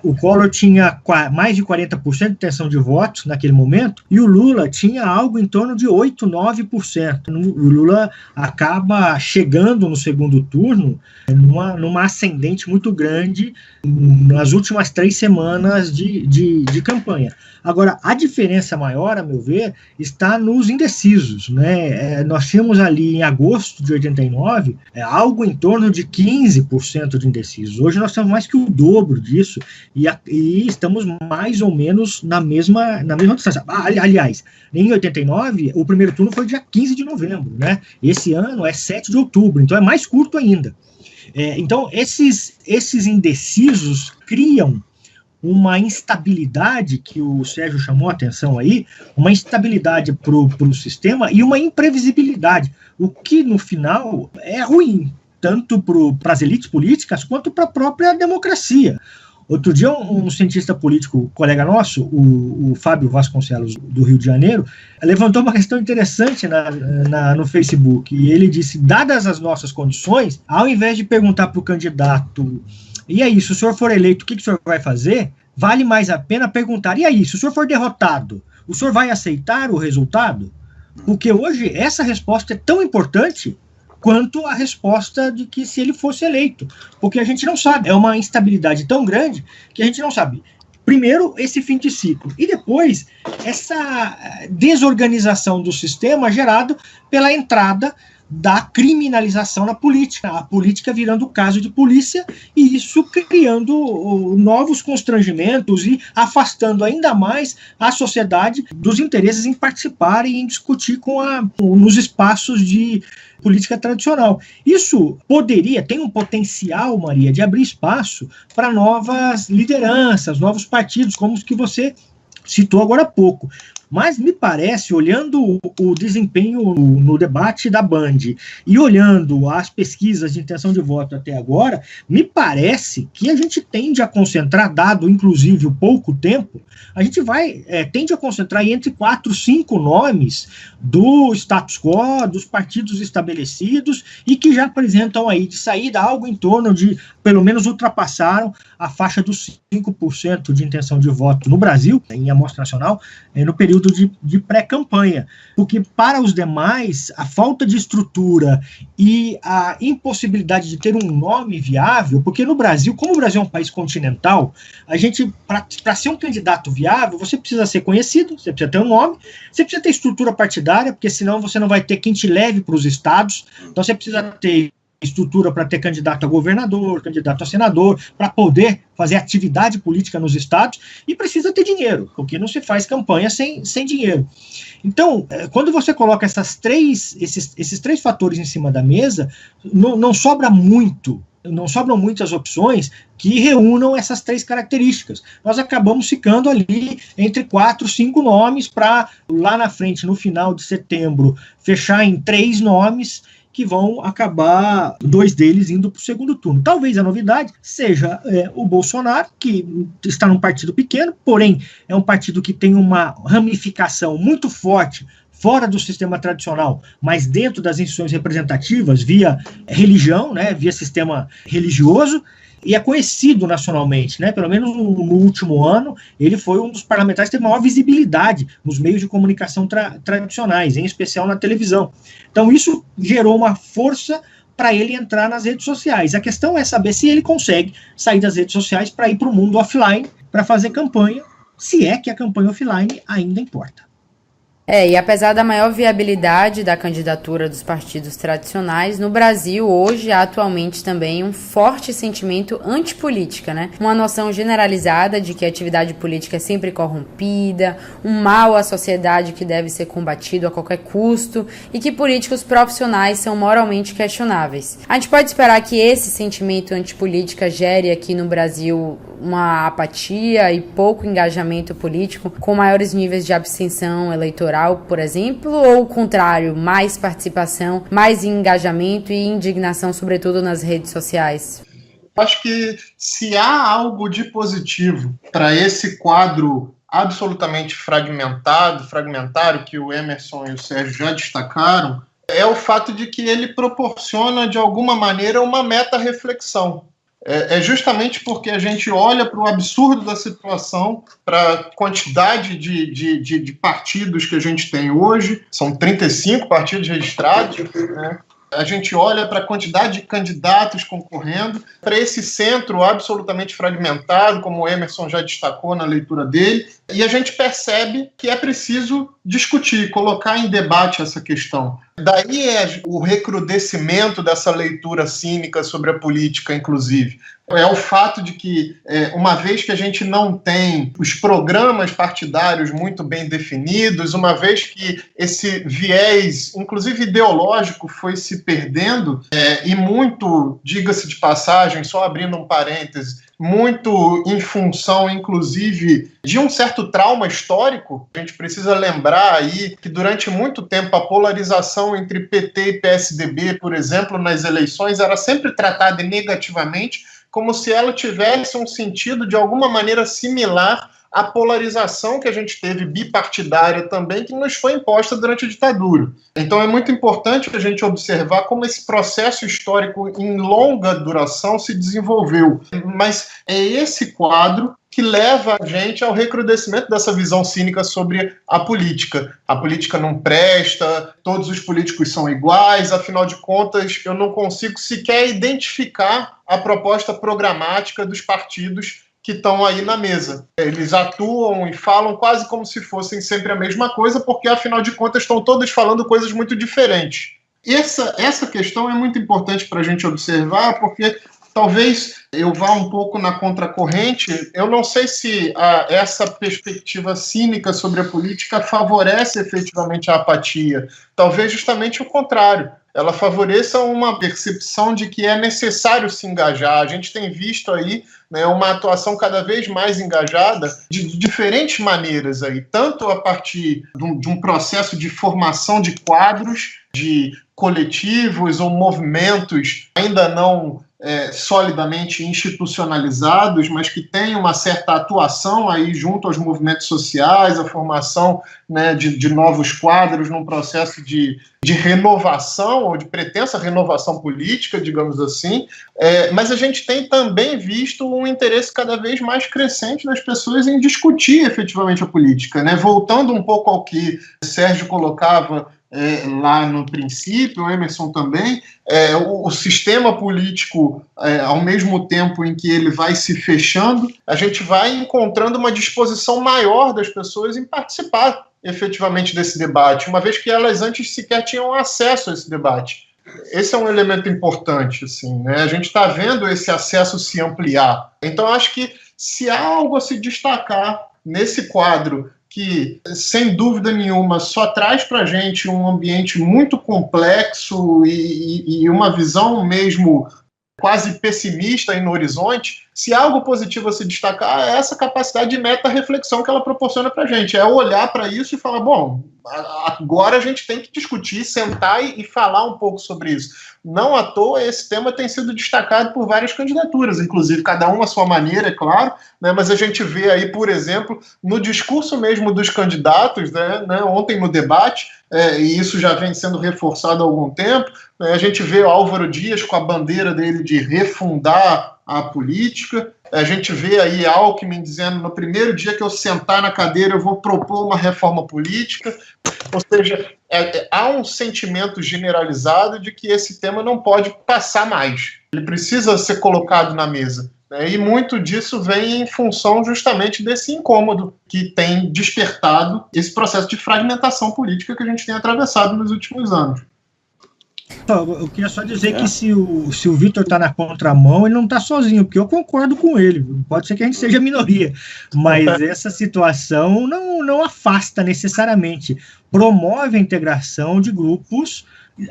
O Collor tinha mais de 40% de intenção de votos naquele momento, e o Lula tinha algo em torno de 8%, 9%. O Lula acaba chegando no segundo turno numa ascendente muito grande nas últimas 3 semanas de campanha. Agora, a diferença maior, a meu ver, está nos indecisos, né? Nós tínhamos ali em agosto de 89 algo em torno de 15% de indecisos. Hoje nós temos mais que o dobro disso e estamos mais ou menos na mesma distância. Aliás, em 89, o primeiro turno foi dia 15 de novembro, né? Esse ano é 7 de outubro, então é mais curto ainda. Então, esses indecisos criam uma instabilidade, que o Sérgio chamou a atenção aí, uma instabilidade para o sistema e uma imprevisibilidade, o que no final é ruim, tanto para as elites políticas quanto para a própria democracia. Outro dia, um cientista político, colega nosso, o Fábio Vasconcelos, do Rio de Janeiro, levantou uma questão interessante no Facebook, e ele disse, dadas as nossas condições, ao invés de perguntar para o candidato, e aí, se o senhor for eleito, o que o senhor vai fazer? Vale mais a pena perguntar, e aí, se o senhor for derrotado, o senhor vai aceitar o resultado? Porque hoje essa resposta é tão importante quanto a resposta de que se ele fosse eleito, porque a gente não sabe, é uma instabilidade tão grande que a gente não sabe. Primeiro, esse fim de ciclo, e depois, essa desorganização do sistema gerado pela entrada da criminalização na política, a política virando caso de polícia, e isso criando novos constrangimentos e afastando ainda mais a sociedade dos interesses em participar e em discutir nos espaços de política tradicional. Isso tem um potencial, Maria, de abrir espaço para novas lideranças, novos partidos, como os que você citou agora há pouco. Mas me parece, olhando o desempenho no debate da Band e olhando as pesquisas de intenção de voto até agora, me parece que a gente tende a concentrar, dado inclusive o pouco tempo, a gente tende a concentrar entre 4, 5 nomes do status quo, dos partidos estabelecidos e que já apresentam aí de saída algo em torno de, pelo menos ultrapassaram a faixa dos 5% de intenção de voto no Brasil, em amostra nacional, no período de pré-campanha, porque para os demais, a falta de estrutura e a impossibilidade de ter um nome viável, porque no Brasil, como o Brasil é um país continental, a gente, para ser um candidato viável, você precisa ser conhecido, você precisa ter um nome, você precisa ter estrutura partidária, porque senão você não vai ter quem te leve para os estados, então você precisa ter estrutura para ter candidato a governador, candidato a senador, para poder fazer atividade política nos estados, e precisa ter dinheiro, porque não se faz campanha sem dinheiro. Então, quando você coloca esses três fatores em cima da mesa, não sobram muitas opções que reúnam essas três características. Nós acabamos ficando ali entre 4, 5 nomes para, lá na frente, no final de setembro, fechar em 3 nomes, que vão acabar 2 deles indo para o segundo turno. Talvez a novidade seja o Bolsonaro, que está num partido pequeno, porém é um partido que tem uma ramificação muito forte fora do sistema tradicional, mas dentro das instituições representativas, via religião, né, via sistema religioso, e é conhecido nacionalmente, né? Pelo menos no último ano, ele foi um dos parlamentares que teve maior visibilidade nos meios de comunicação tradicionais, em especial na televisão. Então isso gerou uma força para ele entrar nas redes sociais. A questão é saber se ele consegue sair das redes sociais para ir para o mundo offline, para fazer campanha, se é que a campanha offline ainda importa. E apesar da maior viabilidade da candidatura dos partidos tradicionais, no Brasil hoje há atualmente também um forte sentimento antipolítica, né? Uma noção generalizada de que a atividade política é sempre corrompida, um mal à sociedade que deve ser combatido a qualquer custo e que políticos profissionais são moralmente questionáveis. A gente pode esperar que esse sentimento antipolítica gere aqui no Brasil uma apatia e pouco engajamento político, com maiores níveis de abstenção eleitoral, por exemplo, ou o contrário, mais participação, mais engajamento e indignação, sobretudo nas redes sociais? Acho que se há algo de positivo para esse quadro absolutamente fragmentário, que o Emerson e o Sérgio já destacaram, é o fato de que ele proporciona, de alguma maneira, uma meta-reflexão. É justamente porque a gente olha para o absurdo da situação, para a quantidade de partidos que a gente tem hoje, são 35 partidos registrados, né? A gente olha para a quantidade de candidatos concorrendo, para esse centro absolutamente fragmentado, como o Emerson já destacou na leitura dele, e a gente percebe que é preciso discutir, colocar em debate essa questão. Daí é o recrudescimento dessa leitura cínica sobre a política, inclusive. É o fato de que, uma vez que a gente não tem os programas partidários muito bem definidos, uma vez que esse viés, inclusive ideológico, foi se perdendo, e muito, diga-se de passagem, só abrindo um parêntese, muito em função, inclusive, de um certo trauma histórico. A gente precisa lembrar aí que durante muito tempo a polarização entre PT e PSDB, por exemplo, nas eleições, era sempre tratada negativamente, como se ela tivesse um sentido de alguma maneira similar à polarização que a gente teve bipartidária também, que nos foi imposta durante a ditadura. Então é muito importante a gente observar como esse processo histórico em longa duração se desenvolveu. Mas é esse quadro que leva a gente ao recrudescimento dessa visão cínica sobre a política. A política não presta, todos os políticos são iguais, afinal de contas, eu não consigo sequer identificar a proposta programática dos partidos que estão aí na mesa. Eles atuam e falam quase como se fossem sempre a mesma coisa, porque, afinal de contas, estão todos falando coisas muito diferentes. Essa questão é muito importante para a gente observar, porque talvez eu vá um pouco na contracorrente. Eu não sei se essa perspectiva cínica sobre a política favorece efetivamente a apatia. Talvez justamente o contrário. Ela favoreça uma percepção de que é necessário se engajar. A gente tem visto aí, né, uma atuação cada vez mais engajada de diferentes maneiras, aí, tanto a partir de um processo de formação de quadros, de coletivos ou movimentos ainda não solidamente institucionalizados, mas que têm uma certa atuação aí junto aos movimentos sociais, a formação, né, de novos quadros num processo de renovação ou de pretensa renovação política, digamos assim, mas a gente tem também visto um interesse cada vez mais crescente das pessoas em discutir efetivamente a política, né? Voltando um pouco ao que Sérgio colocava lá no princípio, o Emerson também, o sistema político, ao mesmo tempo em que ele vai se fechando, a gente vai encontrando uma disposição maior das pessoas em participar efetivamente desse debate, uma vez que elas antes sequer tinham acesso a esse debate. Esse é um elemento importante, assim, né? A gente está vendo esse acesso se ampliar. Então, acho que se há algo a se destacar nesse quadro que, sem dúvida nenhuma, só traz para a gente um ambiente muito complexo e uma visão mesmo quase pessimista aí no horizonte, se há algo positivo a se destacar é essa capacidade de meta-reflexão que ela proporciona para a gente. É olhar para isso e falar, bom, agora a gente tem que discutir, sentar e falar um pouco sobre isso. Não à toa esse tema tem sido destacado por várias candidaturas, inclusive cada uma à sua maneira, é claro, né, mas a gente vê aí, por exemplo, no discurso mesmo dos candidatos, né, ontem no debate, e isso já vem sendo reforçado há algum tempo, né, a gente vê o Álvaro Dias com a bandeira dele de refundar a política, a gente vê aí Alckmin dizendo, no primeiro dia que eu sentar na cadeira eu vou propor uma reforma política, ou seja, há um sentimento generalizado de que esse tema não pode passar mais, ele precisa ser colocado na mesa, né? E muito disso vem em função justamente desse incômodo que tem despertado esse processo de fragmentação política que a gente tem atravessado nos últimos anos. Eu queria só dizer que se o Vitor está na contramão, ele não está sozinho, porque eu concordo com ele. Pode ser que a gente seja minoria, mas essa situação não afasta necessariamente. Promove a integração de grupos,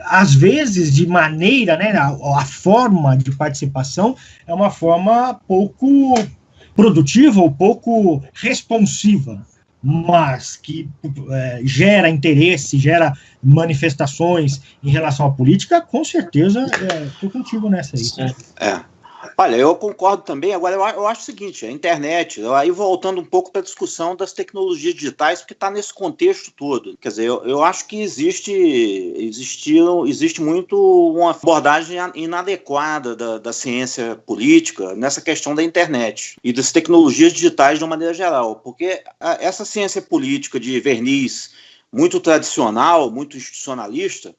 às vezes de maneira, né, a forma de participação é uma forma pouco produtiva ou pouco responsiva, mas que gera interesse, gera manifestações em relação à política, com certeza estou contigo nessa aí. Olha, eu concordo também. Agora, eu acho o seguinte, a internet, aí voltando um pouco para a discussão das tecnologias digitais, porque está nesse contexto todo. Quer dizer, eu acho que existe muito uma abordagem inadequada da ciência política nessa questão da internet e das tecnologias digitais de uma maneira geral, porque essa ciência política de verniz muito tradicional, muito institucionalista,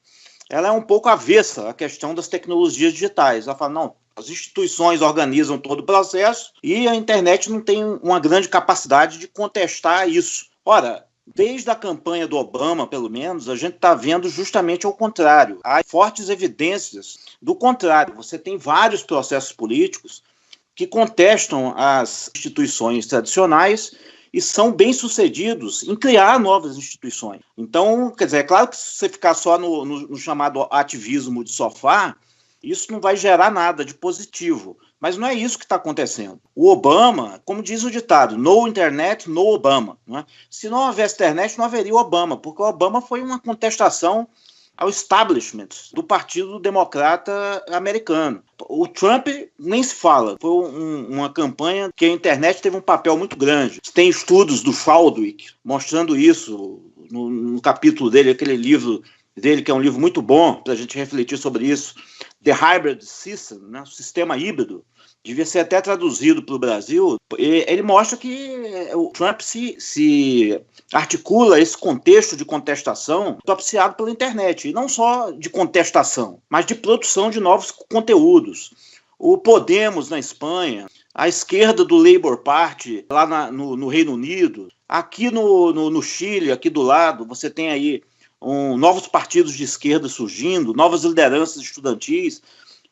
ela é um pouco avessa à questão das tecnologias digitais. Ela fala, não, as instituições organizam todo o processo e a internet não tem uma grande capacidade de contestar isso. Ora, desde a campanha do Obama, pelo menos, a gente está vendo justamente ao contrário. Há fortes evidências do contrário. Você tem vários processos políticos que contestam as instituições tradicionais e são bem-sucedidos em criar novas instituições. Então, quer dizer, é claro que se você ficar só no chamado ativismo de sofá, isso não vai gerar nada de positivo. Mas não é isso que está acontecendo. O Obama, como diz o ditado, no internet, no Obama. Né? Se não houvesse internet, não haveria o Obama, porque o Obama foi uma contestação ao establishment do Partido Democrata americano. O Trump nem se fala. Foi uma campanha que a internet teve um papel muito grande. Tem estudos do Chadwick mostrando isso no capítulo dele, aquele livro dele, que é um livro muito bom para a gente refletir sobre isso, The Hybrid System, né? O sistema híbrido, devia ser até traduzido para o Brasil. Ele mostra que o Trump se articula esse contexto de contestação propiciado pela internet, e não só de contestação, mas de produção de novos conteúdos. O Podemos na Espanha, a esquerda do Labour Party lá no Reino Unido, aqui no Chile, aqui do lado, você tem aí novos partidos de esquerda surgindo, novas lideranças estudantis.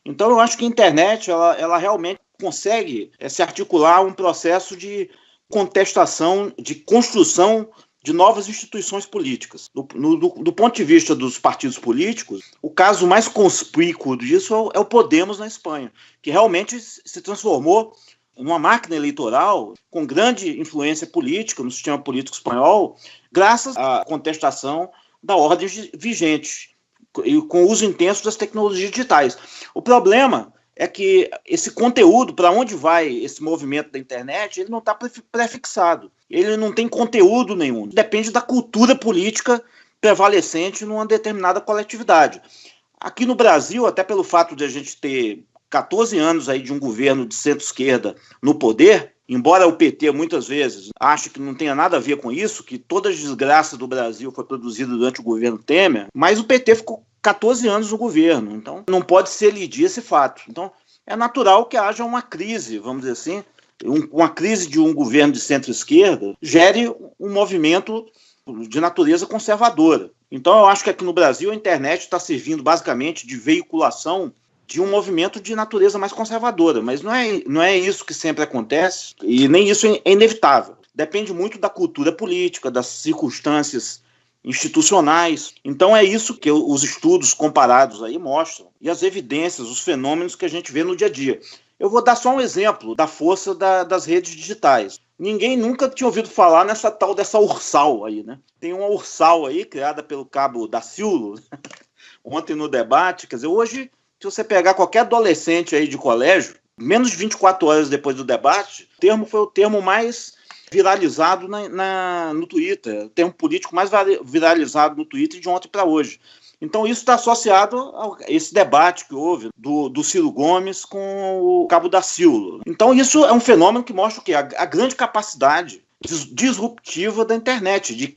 Então, eu acho que a internet ela realmente consegue se articular um processo de contestação, de construção de novas instituições políticas. Do ponto de vista dos partidos políticos, o caso mais conspícuo disso é o Podemos na Espanha, que realmente se transformou numa máquina eleitoral com grande influência política no sistema político espanhol, graças à contestação da ordem vigente e com o uso intenso das tecnologias digitais. O problema é que esse conteúdo, para onde vai esse movimento da internet, ele não está prefixado. Ele não tem conteúdo nenhum. Depende da cultura política prevalecente numa determinada coletividade. Aqui no Brasil, até pelo fato de a gente ter 14 anos aí de um governo de centro-esquerda no poder, embora o PT muitas vezes ache que não tenha nada a ver com isso, que toda a desgraça do Brasil foi produzida durante o governo Temer, mas o PT ficou 14 anos no governo, então não pode se elidir esse fato. Então é natural que haja uma crise, vamos dizer assim, uma crise de um governo de centro-esquerda gere um movimento de natureza conservadora. Então eu acho que aqui no Brasil a internet está servindo basicamente de veiculação de um movimento de natureza mais conservadora, mas não é isso que sempre acontece, e nem isso é inevitável. Depende muito da cultura política, das circunstâncias institucionais. Então é isso que os estudos comparados aí mostram, e as evidências, os fenômenos que a gente vê no dia a dia. Eu vou dar só um exemplo da força das redes digitais. Ninguém nunca tinha ouvido falar dessa Ursal aí, né? Tem uma Ursal aí, criada pelo cabo Daciolo, ontem no debate. Quer dizer, hoje, se você pegar qualquer adolescente aí de colégio, menos de 24 horas depois do debate, o termo foi o termo mais viralizado no Twitter, o termo político mais viralizado no Twitter de ontem para hoje. Então isso está associado a esse debate que houve do Ciro Gomes com o cabo Daciolo. Então isso é um fenômeno que mostra o quê? A grande capacidade disruptiva da internet, de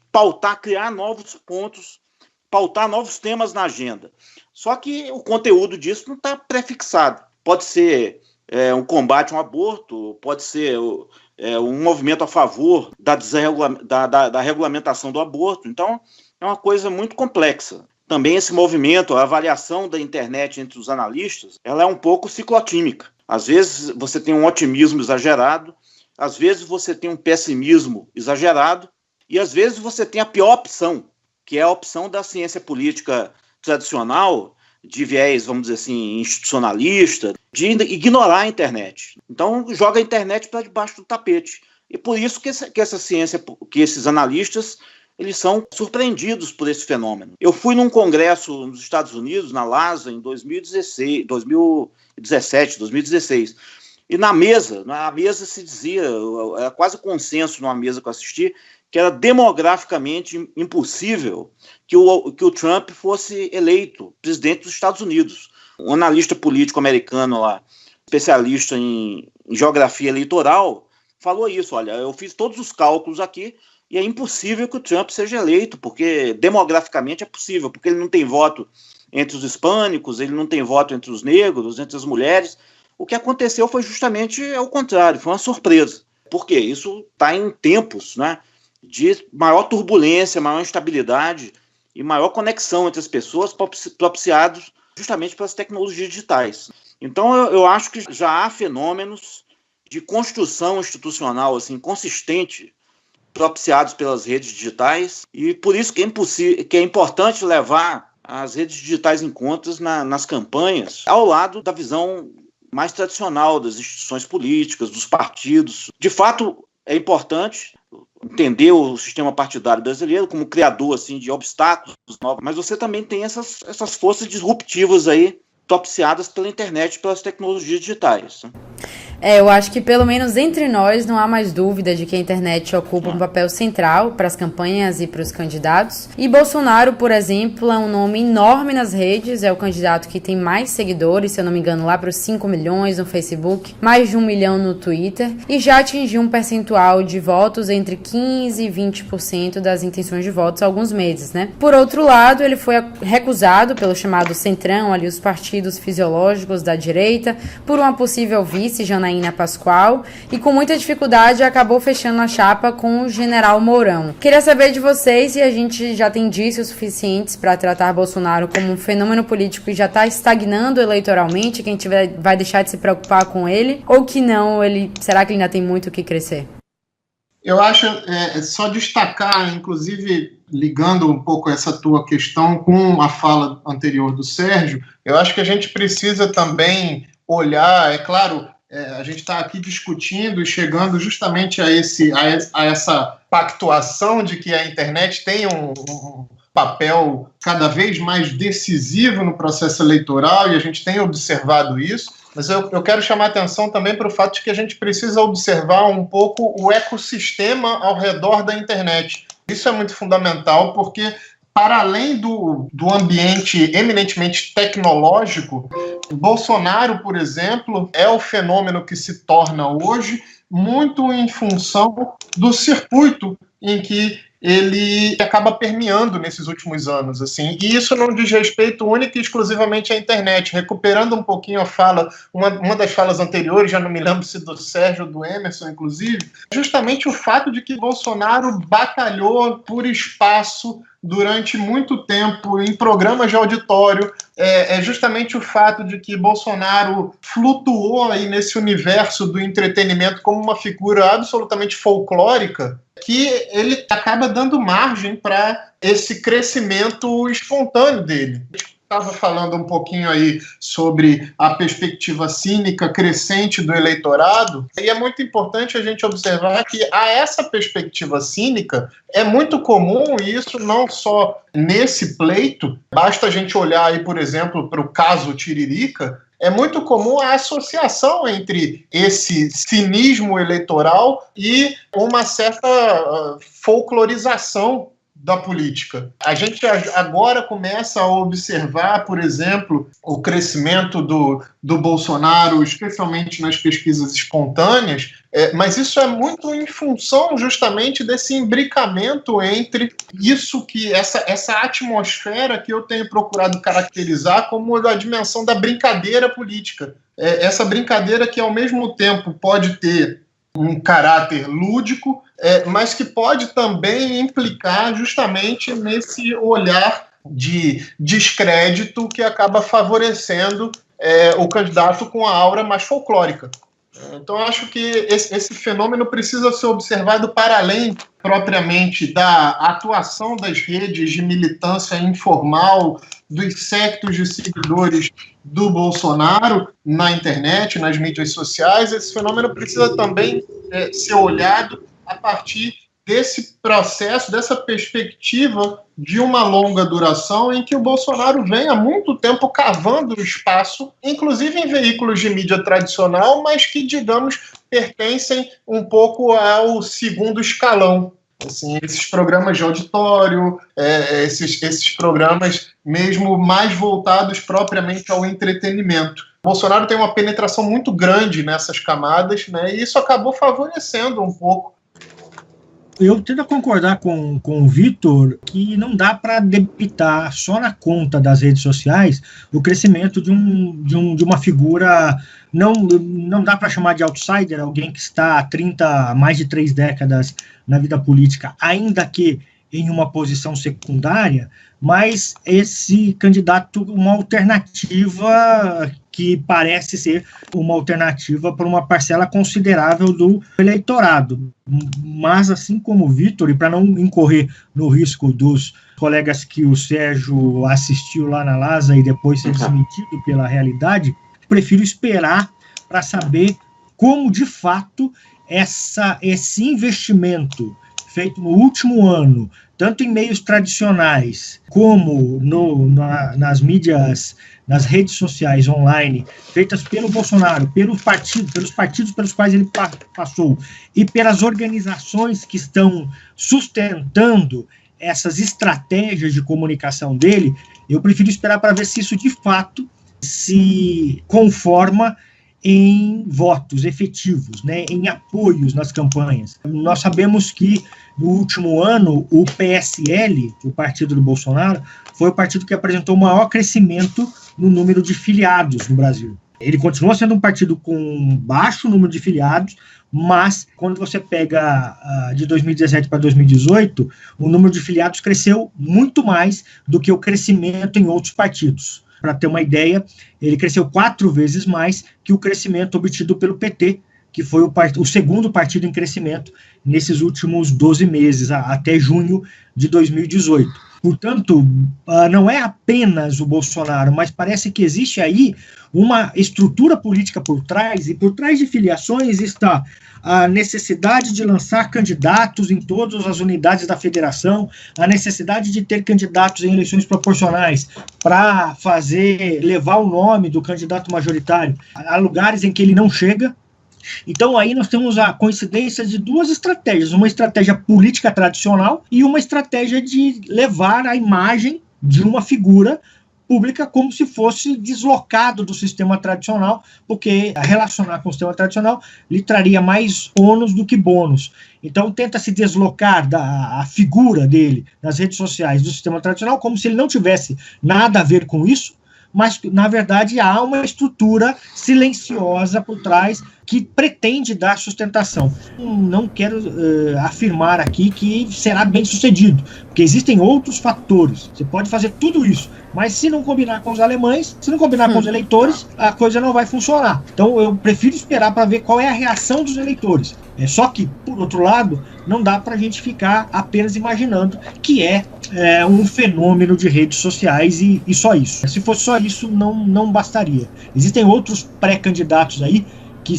criar novos pontos, pautar novos temas na agenda. Só que o conteúdo disso não está prefixado. Pode ser um combate ao aborto, pode ser um movimento a favor da regulamentação do aborto. Então, é uma coisa muito complexa. Também esse movimento, a avaliação da internet entre os analistas, ela é um pouco ciclotímica. Às vezes você tem um otimismo exagerado, às vezes você tem um pessimismo exagerado, e às vezes você tem a pior opção, que é a opção da ciência política tradicional, de viés, vamos dizer assim, institucionalista, de ignorar a internet. Então, joga a internet para debaixo do tapete. E por isso que essa ciência, que esses analistas, eles são surpreendidos por esse fenômeno. Eu fui num congresso nos Estados Unidos, na LASA, em 2017, 2016, e na mesa se dizia, era quase consenso numa mesa que eu assisti, que era demograficamente impossível que o Trump fosse eleito presidente dos Estados Unidos. Um analista político americano lá, especialista em geografia eleitoral, falou isso: olha, eu fiz todos os cálculos aqui e é impossível que o Trump seja eleito, porque demograficamente é possível, porque ele não tem voto entre os hispânicos, ele não tem voto entre os negros, entre as mulheres. O que aconteceu foi justamente o contrário, foi uma surpresa. Por quê? Isso está em tempos, né, de maior turbulência, maior instabilidade e maior conexão entre as pessoas, propiciados justamente pelas tecnologias digitais. Então eu acho que já há fenômenos de construção institucional assim, consistente, propiciados pelas redes digitais, e por isso que é importante levar as redes digitais em conta nas campanhas, ao lado da visão mais tradicional das instituições políticas, dos partidos. De fato, é importante entender o sistema partidário brasileiro como criador assim, de obstáculos novos, mas você também tem essas forças disruptivas aí, propiciadas pela internet e pelas tecnologias digitais. Eu acho que pelo menos entre nós não há mais dúvida de que a internet ocupa um papel central para as campanhas e para os candidatos. E Bolsonaro, por exemplo, é um nome enorme nas redes, é o candidato que tem mais seguidores, se eu não me engano, lá para os 5 milhões no Facebook, mais de 1 milhão no Twitter, e já atingiu um percentual de votos entre 15% e 20% das intenções de votos há alguns meses, né? Por outro lado, ele foi recusado pelo chamado Centrão, ali os partidos fisiológicos da direita, por uma possível vice, Janaína Janaína Pascoal e com muita dificuldade acabou fechando a chapa com o general Mourão. Queria saber de vocês se a gente já tem indícios suficientes para tratar Bolsonaro como um fenômeno político e já está estagnando eleitoralmente, que a gente vai deixar de se preocupar com ele, ou que não, será que ele ainda tem muito o que crescer? Eu acho, só destacar, inclusive ligando um pouco essa tua questão com a fala anterior do Sérgio, eu acho que a gente precisa também olhar, é claro, a gente está aqui discutindo e chegando justamente a essa pactuação de que a internet tem um papel cada vez mais decisivo no processo eleitoral, e a gente tem observado isso, mas eu quero chamar a atenção também para o fato de que a gente precisa observar um pouco o ecossistema ao redor da internet. Isso é muito fundamental, porque para além do ambiente eminentemente tecnológico, Bolsonaro, por exemplo, é o fenômeno que se torna hoje muito em função do circuito em que ele acaba permeando nesses últimos anos, assim, e isso não diz respeito única e exclusivamente à internet. Recuperando um pouquinho a fala, uma das falas anteriores, já não me lembro se do Sérgio ou do Emerson, inclusive, justamente o fato de que Bolsonaro batalhou por espaço durante muito tempo em programas de auditório, é justamente o fato de que Bolsonaro flutuou aí nesse universo do entretenimento como uma figura absolutamente folclórica, que ele acaba dando margem para esse crescimento espontâneo dele. Estava falando um pouquinho aí sobre a perspectiva cínica crescente do eleitorado, e é muito importante a gente observar que a essa perspectiva cínica é muito comum, e isso não só nesse pleito, basta a gente olhar aí, por exemplo, para o caso Tiririca, é muito comum a associação entre esse cinismo eleitoral e uma certa folclorização da política. A gente agora começa a observar, por exemplo, o crescimento do Bolsonaro, especialmente nas pesquisas espontâneas, mas isso é muito em função justamente desse imbricamento entre isso que essa atmosfera que eu tenho procurado caracterizar como a dimensão da brincadeira política. Essa brincadeira que ao mesmo tempo pode ter um caráter lúdico, mas que pode também implicar justamente nesse olhar de descrédito que acaba favorecendo o candidato com a aura mais folclórica. Então, acho que esse fenômeno precisa ser observado para além, propriamente, da atuação das redes de militância informal, dos sectos de seguidores do Bolsonaro na internet, nas mídias sociais. Esse fenômeno precisa também ser olhado a partir desse processo, dessa perspectiva de uma longa duração em que o Bolsonaro vem há muito tempo cavando o espaço, inclusive em veículos de mídia tradicional, mas que, digamos, pertencem um pouco ao segundo escalão. Assim, esses programas de auditório, esses programas mesmo mais voltados propriamente ao entretenimento. Bolsonaro tem uma penetração muito grande nessas camadas, né, e isso acabou favorecendo um pouco. Eu tento concordar com o Vitor que não dá para debitar só na conta das redes sociais o crescimento de uma figura, não dá para chamar de outsider, alguém que está há mais de 3 décadas na vida política, ainda que em uma posição secundária, mas esse candidato, uma alternativa que parece ser uma alternativa para uma parcela considerável do eleitorado. Mas, assim como o Vitor, e para não incorrer no risco dos colegas que o Sérgio assistiu lá na LASA e depois ser desmentido pela realidade, prefiro esperar para saber como, de fato, esse investimento feito no último ano, tanto em meios tradicionais como nas mídias, nas redes sociais online, feitas pelo Bolsonaro, pelos partidos pelos quais ele passou, e pelas organizações que estão sustentando essas estratégias de comunicação dele, eu prefiro esperar para ver se isso de fato se conforma em votos efetivos, né, em apoios nas campanhas. Nós sabemos que, no último ano, o PSL, o partido do Bolsonaro, foi o partido que apresentou o maior crescimento no número de filiados no Brasil. Ele continua sendo um partido com baixo número de filiados, mas quando você pega de 2017 para 2018, o número de filiados cresceu muito mais do que o crescimento em outros partidos. Para ter uma ideia, ele cresceu 4 vezes mais que o crescimento obtido pelo PT, que foi o segundo partido em crescimento nesses últimos 12 meses, até junho de 2018. Portanto, não é apenas o Bolsonaro, mas parece que existe aí uma estrutura política por trás, e por trás de filiações está a necessidade de lançar candidatos em todas as unidades da federação, a necessidade de ter candidatos em eleições proporcionais para levar o nome do candidato majoritário a lugares em que ele não chega. Então aí nós temos a coincidência de 2 estratégias, uma estratégia política tradicional e uma estratégia de levar a imagem de uma figura pública como se fosse deslocado do sistema tradicional, porque relacionar com o sistema tradicional lhe traria mais ônus do que bônus. Então tenta se deslocar a figura dele nas redes sociais do sistema tradicional como se ele não tivesse nada a ver com isso, mas, na verdade, há uma estrutura silenciosa por trás que pretende dar sustentação. Não quero afirmar aqui que será bem sucedido, porque existem outros fatores. Você pode fazer tudo isso, mas se não combinar com os alemães, se não combinar com os eleitores, a coisa não vai funcionar. Então, eu prefiro esperar para ver qual é a reação dos eleitores. Só que, por outro lado, não dá para a gente ficar apenas imaginando que é um fenômeno de redes sociais e só isso. Se fosse só isso, não bastaria. Existem outros pré-candidatos aí que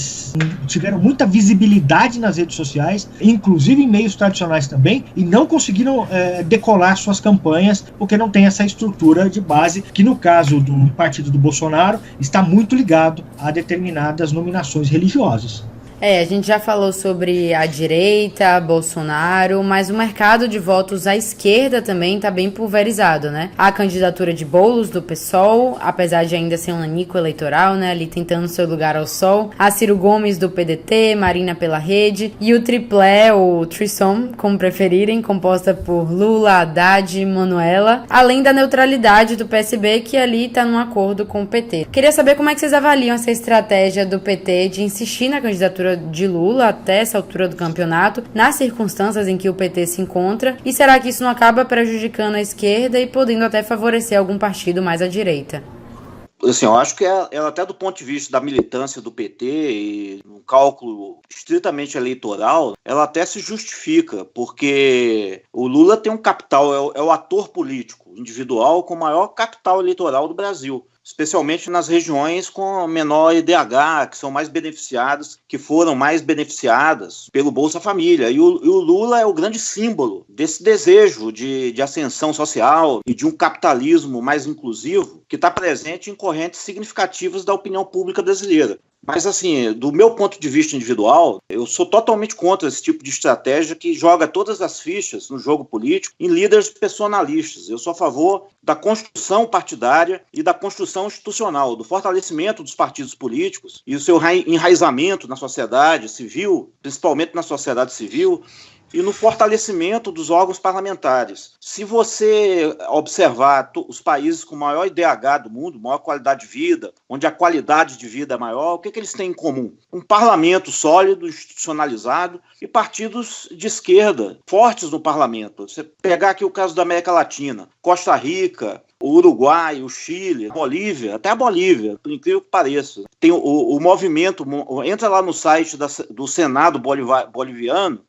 tiveram muita visibilidade nas redes sociais, inclusive em meios tradicionais também, e não conseguiram decolar suas campanhas, porque não tem essa estrutura de base, que no caso do partido do Bolsonaro, está muito ligado a determinadas nominações religiosas. A gente já falou sobre a direita, Bolsonaro, mas o mercado de votos à esquerda também está bem pulverizado, né? A candidatura de Boulos, do PSOL, apesar de ainda ser um nanico eleitoral, né? Ali tentando seu lugar ao sol. A Ciro Gomes, do PDT, Marina pela Rede. E o triplé, ou Trissom, como preferirem, composta por Lula, Haddad e Manuela. Além da neutralidade do PSB, que ali está num acordo com o PT. Queria saber como é que vocês avaliam essa estratégia do PT de insistir na candidatura de Lula até essa altura do campeonato, nas circunstâncias em que o PT se encontra, e será que isso não acaba prejudicando a esquerda e podendo até favorecer algum partido mais à direita? Assim, eu acho que ela até do ponto de vista da militância do PT e um cálculo estritamente eleitoral, ela até se justifica, porque o Lula tem um capital, é o ator político individual com o maior capital eleitoral do Brasil, especialmente nas regiões com menor IDH, que são mais beneficiadas, que foram mais beneficiadas pelo Bolsa Família. E o Lula é o grande símbolo desse desejo de ascensão social e de um capitalismo mais inclusivo que está presente em correntes significativas da opinião pública brasileira. Mas, assim, do meu ponto de vista individual, eu sou totalmente contra esse tipo de estratégia que joga todas as fichas no jogo político em líderes personalistas. Eu sou a favor da construção partidária e da construção institucional, do fortalecimento dos partidos políticos e o seu enraizamento na sociedade civil, principalmente na sociedade civil, e no fortalecimento dos órgãos parlamentares. Se você observar os países com maior IDH do mundo, maior qualidade de vida, onde a qualidade de vida é maior, o que eles têm em comum? Um parlamento sólido, institucionalizado e partidos de esquerda fortes no parlamento. Você pegar aqui o caso da América Latina, Costa Rica, o Uruguai, o Chile, a Bolívia, até a Bolívia, por incrível que pareça. Tem o movimento, entra lá no site do Senado boliviano,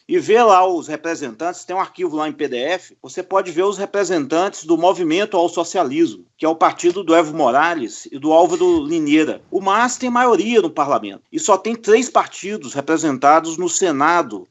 e vê lá os representantes, tem um arquivo lá em PDF, você pode ver os representantes do Movimento ao Socialismo, que é o partido do Evo Morales e do Álvaro Lineira. O MAS tem maioria no parlamento, e só tem 3 partidos representados no Senado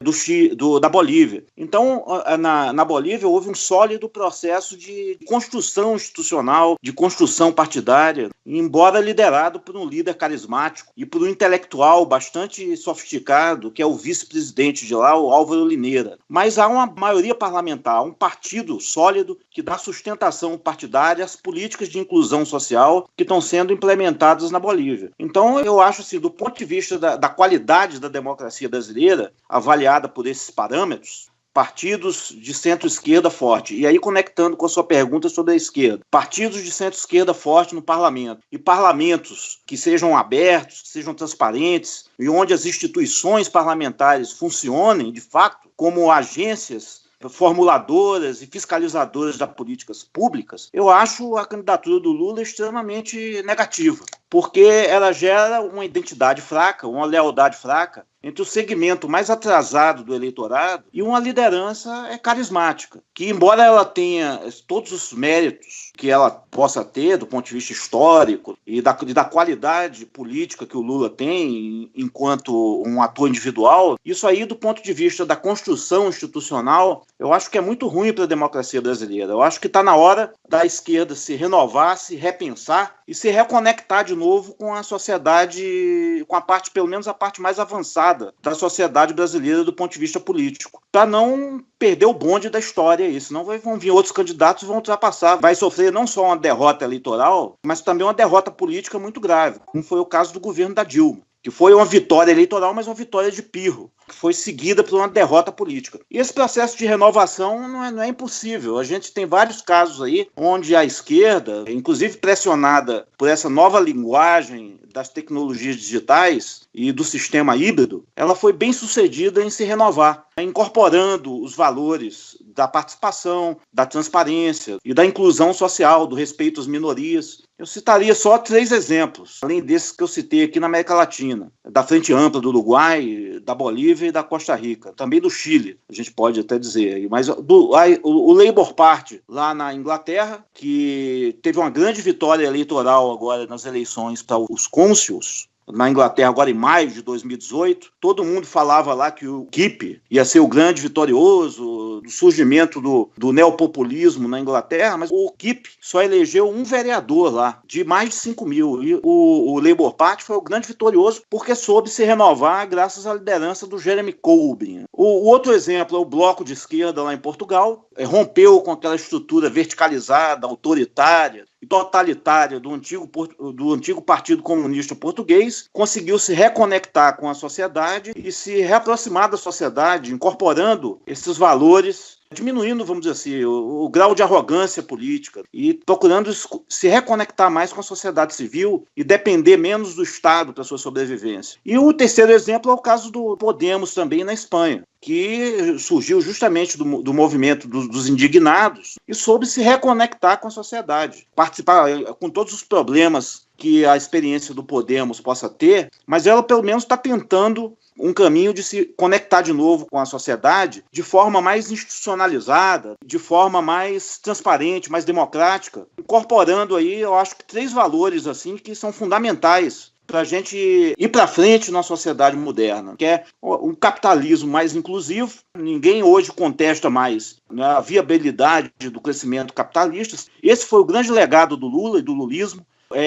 da Bolívia. Então, na Bolívia, houve um sólido processo de construção institucional, de construção partidária, embora liderado por um líder carismático e por um intelectual bastante sofisticado, que é o vice-presidente de lá, o Álvaro Lineira. Mas há uma maioria parlamentar, um partido sólido que dá sustentação partidária às políticas de inclusão social que estão sendo implementadas na Bolívia. Então, eu acho assim, do ponto de vista da qualidade da democracia brasileira, avaliada por esses parâmetros, partidos de centro-esquerda forte. E aí, conectando com a sua pergunta sobre a esquerda, partidos de centro-esquerda forte no parlamento e parlamentos que sejam abertos, que sejam transparentes e onde as instituições parlamentares funcionem, de fato, como agências formuladoras e fiscalizadoras das políticas públicas, eu acho a candidatura do Lula extremamente negativa, porque ela gera uma identidade fraca, uma lealdade fraca entre o segmento mais atrasado do eleitorado e uma liderança carismática, que embora ela tenha todos os méritos que ela possa ter do ponto de vista histórico e da qualidade política que o Lula tem enquanto um ator individual, isso aí do ponto de vista da construção institucional, eu acho que é muito ruim para a democracia brasileira. Eu acho que está na hora da esquerda se renovar, se repensar e se reconectar de novo com a sociedade, com a parte, pelo menos a parte mais avançada da sociedade brasileira do ponto de vista político, para não perder o bonde da história aí, senão vão vir outros candidatos e vão ultrapassar, vai sofrer não só uma derrota eleitoral, mas também uma derrota política muito grave, como foi o caso do governo da Dilma, que foi uma vitória eleitoral, mas uma vitória de pirro, que foi seguida por uma derrota política. E esse processo de renovação não é impossível. A gente tem vários casos aí onde a esquerda, inclusive pressionada por essa nova linguagem das tecnologias digitais e do sistema híbrido, ela foi bem sucedida em se renovar, incorporando os valores da participação, da transparência e da inclusão social, do respeito às minorias. Eu citaria só 3 exemplos, além desses que eu citei aqui na América Latina, da Frente Ampla do Uruguai, da Bolívia e da Costa Rica, também do Chile, a gente pode até dizer. Mas o Labour Party, lá na Inglaterra, que teve uma grande vitória eleitoral agora nas eleições para os cônsules, na Inglaterra, agora em maio de 2018, todo mundo falava lá que o UKIP ia ser o grande vitorioso do surgimento do neopopulismo na Inglaterra, mas o UKIP só elegeu um vereador lá, de mais de 5 mil. E o Labour Party foi o grande vitorioso porque soube se renovar graças à liderança do Jeremy Corbyn. O outro exemplo é o Bloco de Esquerda lá em Portugal, rompeu com aquela estrutura verticalizada, autoritária e totalitária do antigo Partido Comunista Português, conseguiu se reconectar com a sociedade e se reaproximar da sociedade, incorporando esses valores, diminuindo, vamos dizer assim, o grau de arrogância política e procurando se reconectar mais com a sociedade civil e depender menos do Estado para sua sobrevivência. E o terceiro exemplo é o caso do Podemos também na Espanha, que surgiu justamente do movimento dos indignados e soube se reconectar com a sociedade, participar com todos os problemas que a experiência do Podemos possa ter, mas ela pelo menos está tentando um caminho de se conectar de novo com a sociedade de forma mais institucionalizada, de forma mais transparente, mais democrática, incorporando aí, eu acho que 3 valores assim que são fundamentais para a gente ir para frente na sociedade moderna, que é um capitalismo mais inclusivo. Ninguém hoje contesta mais, né, a viabilidade do crescimento capitalista. Esse foi o grande legado do Lula e do lulismo,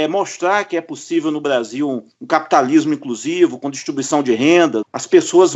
mostrar que é possível no Brasil um capitalismo inclusivo, com distribuição de renda, as pessoas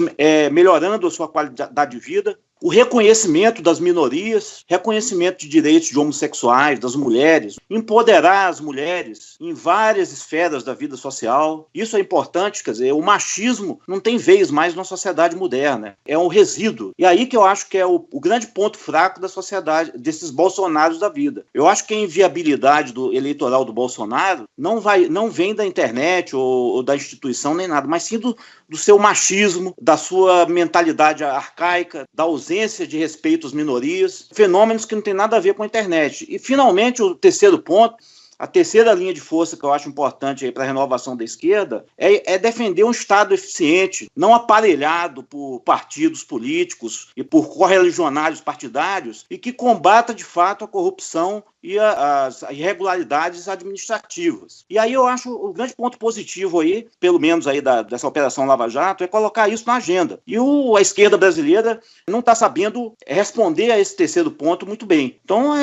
melhorando a sua qualidade de vida, o reconhecimento das minorias, reconhecimento de direitos de homossexuais, das mulheres, empoderar as mulheres em várias esferas da vida social. Isso é importante, quer dizer, o machismo não tem vez mais na sociedade moderna, é um resíduo. E aí que eu acho que é o grande ponto fraco da sociedade, desses bolsonaros da vida. Eu acho que a inviabilidade eleitoral do Bolsonaro não vem da internet ou da instituição nem nada, mas sim do seu machismo, da sua mentalidade arcaica, da ausência de respeito às minorias, fenômenos que não tem nada a ver com a internet. E, finalmente, o terceiro ponto, a terceira linha de força que eu acho importante para a renovação da esquerda é defender um Estado eficiente, não aparelhado por partidos políticos e por correligionários partidários, e que combata, de fato, a corrupção e as irregularidades administrativas. E aí eu acho o grande ponto positivo aí, pelo menos aí dessa Operação Lava Jato, é colocar isso na agenda. E a esquerda brasileira não está sabendo responder a esse terceiro ponto muito bem. Então,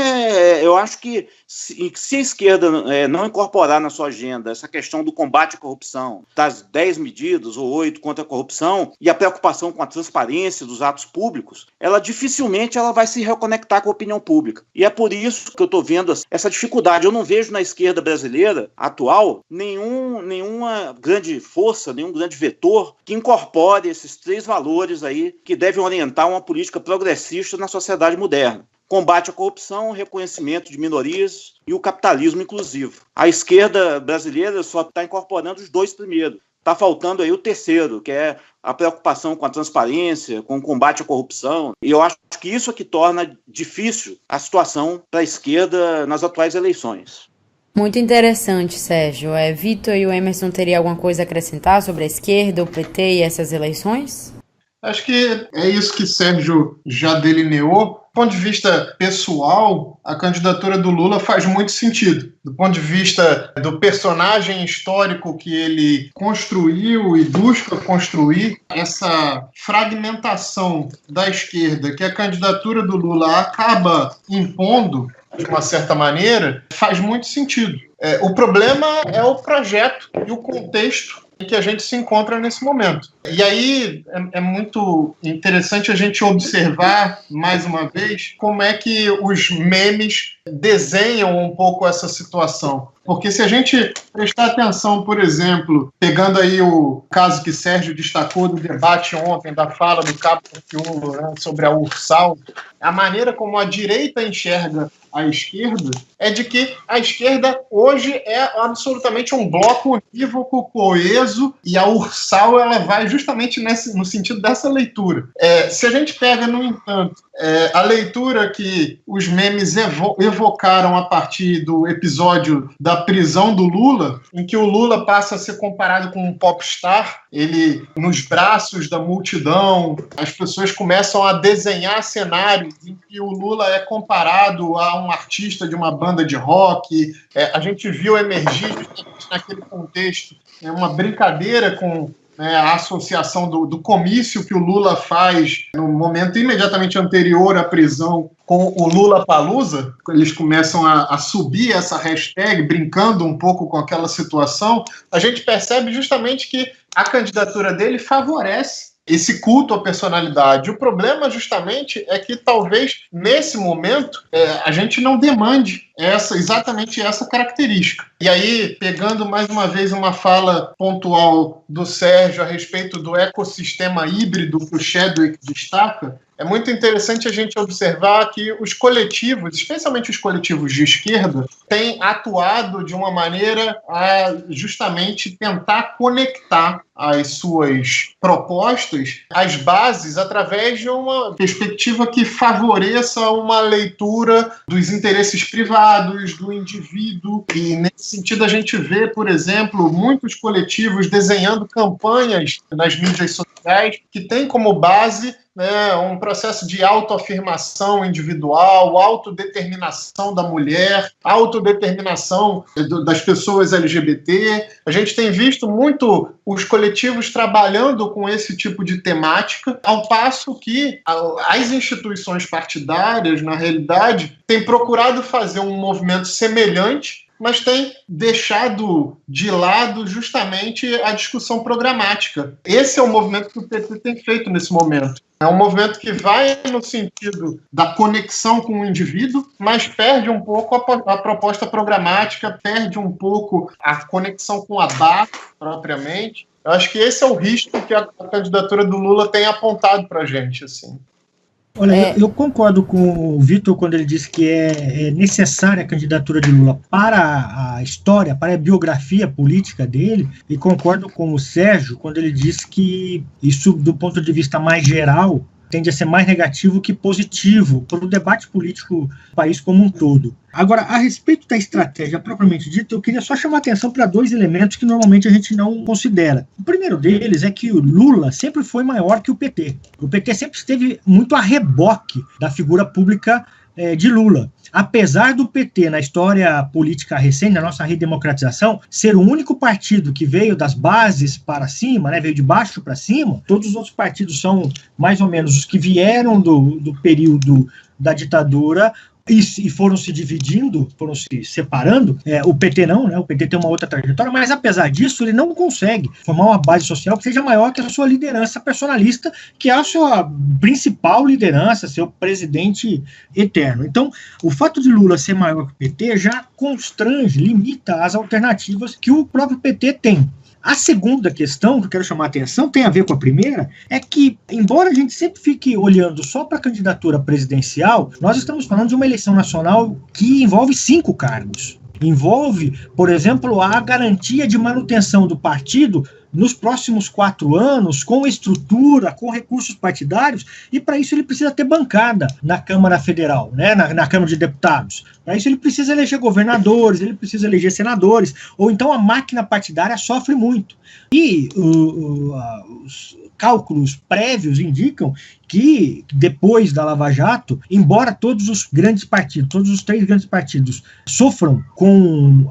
eu acho que se a esquerda não incorporar na sua agenda essa questão do combate à corrupção, das 10 medidas ou 8 contra a corrupção e a preocupação com a transparência dos atos públicos, ela dificilmente vai se reconectar com a opinião pública. E é por isso que eu estou vendo essa dificuldade. Eu não vejo na esquerda brasileira atual nenhuma grande força, nenhum grande vetor que incorpore esses 3 valores aí que devem orientar uma política progressista na sociedade moderna. Combate à corrupção, reconhecimento de minorias e o capitalismo inclusivo. A esquerda brasileira só está incorporando os 2 primeiros. Está faltando aí o terceiro, que é a preocupação com a transparência, com o combate à corrupção. E eu acho que isso é que torna difícil a situação para a esquerda nas atuais eleições. Muito interessante, Sérgio. Vitor e o Emerson teriam alguma coisa a acrescentar sobre a esquerda, o PT e essas eleições? Acho que é isso que Sérgio já delineou. Do ponto de vista pessoal, a candidatura do Lula faz muito sentido. Do ponto de vista do personagem histórico que ele construiu e busca construir, essa fragmentação da esquerda que a candidatura do Lula acaba impondo, de uma certa maneira, faz muito sentido. O problema é o projeto e o contexto em que a gente se encontra nesse momento. E aí é muito interessante a gente observar, mais uma vez, como é que os memes desenham um pouco essa situação. Porque se a gente prestar atenção, por exemplo, pegando aí o caso que Sérgio destacou do debate ontem, da fala do Cabo Ciolo, né, sobre a Ursal, a maneira como a direita enxerga a esquerda é de que a esquerda hoje é absolutamente um bloco unívoco, coeso, e a Ursal ela vai justamente no sentido dessa leitura. Se a gente pega, no entanto, a leitura que os memes evocaram a partir do episódio da prisão do Lula, em que o Lula passa a ser comparado com um popstar, ele, nos braços da multidão, as pessoas começam a desenhar cenários em que o Lula é comparado a um artista de uma banda de rock. A gente viu emergir naquele contexto uma brincadeira com a associação do comício que o Lula faz no momento imediatamente anterior à prisão com o Lula Palusa. Eles começam a subir essa hashtag, brincando um pouco com aquela situação. A gente percebe justamente que a candidatura dele favorece esse culto à personalidade. O problema, justamente, é que talvez, nesse momento, a gente não demande exatamente essa característica. E aí, pegando mais uma vez uma fala pontual do Sérgio a respeito do ecossistema híbrido que o Chadwick destaca, é muito interessante a gente observar que os coletivos, especialmente os coletivos de esquerda, têm atuado de uma maneira a justamente tentar conectar as suas propostas às bases através de uma perspectiva que favoreça uma leitura dos interesses privados, do indivíduo. E, nesse sentido, a gente vê, por exemplo, muitos coletivos desenhando campanhas nas mídias sociais que têm como base um processo de autoafirmação individual, autodeterminação da mulher, autodeterminação das pessoas LGBT. A gente tem visto muito os coletivos trabalhando com esse tipo de temática, ao passo que as instituições partidárias, na realidade, têm procurado fazer um movimento semelhante, mas tem deixado de lado justamente a discussão programática. Esse é o movimento que o PT tem feito nesse momento. É um movimento que vai no sentido da conexão com o indivíduo, mas perde um pouco a proposta programática, perde um pouco a conexão com a base, propriamente. Eu acho que esse é o risco que a candidatura do Lula tem apontado para a gente, assim. Olha, eu concordo com o Vitor quando ele diz que é necessária a candidatura de Lula para a história, para a biografia política dele, e concordo com o Sérgio quando ele diz que isso, do ponto de vista mais geral, tende a ser mais negativo que positivo para o debate político do país como um todo. Agora, a respeito da estratégia propriamente dita, eu queria só chamar a atenção para 2 elementos que normalmente a gente não considera. O primeiro deles é que o Lula sempre foi maior que o PT. O PT sempre esteve muito a reboque da figura pública de Lula. Apesar do PT, na história política recente, na nossa redemocratização, ser o único partido que veio das bases para cima, veio de baixo para cima, todos os outros partidos são mais ou menos os que vieram do período da ditadura, e foram se dividindo, foram se separando. O PT não, né? O PT tem uma outra trajetória, mas apesar disso, ele não consegue formar uma base social que seja maior que a sua liderança personalista, que é a sua principal liderança, seu presidente eterno. Então, o fato de Lula ser maior que o PT já constrange, limita as alternativas que o próprio PT tem. A segunda questão que eu quero chamar a atenção, tem a ver com a primeira, é que, embora a gente sempre fique olhando só para a candidatura presidencial, nós estamos falando de uma eleição nacional que envolve 5 cargos. Envolve, por exemplo, a garantia de manutenção do partido nos próximos 4 anos, com estrutura, com recursos partidários, e para isso ele precisa ter bancada na Câmara Federal, né, na Câmara de Deputados. Para isso ele precisa eleger governadores, ele precisa eleger senadores, ou então a máquina partidária sofre muito. E os cálculos prévios indicam que, depois da Lava Jato, embora todos os grandes partidos, todos os 3 grandes partidos sofram com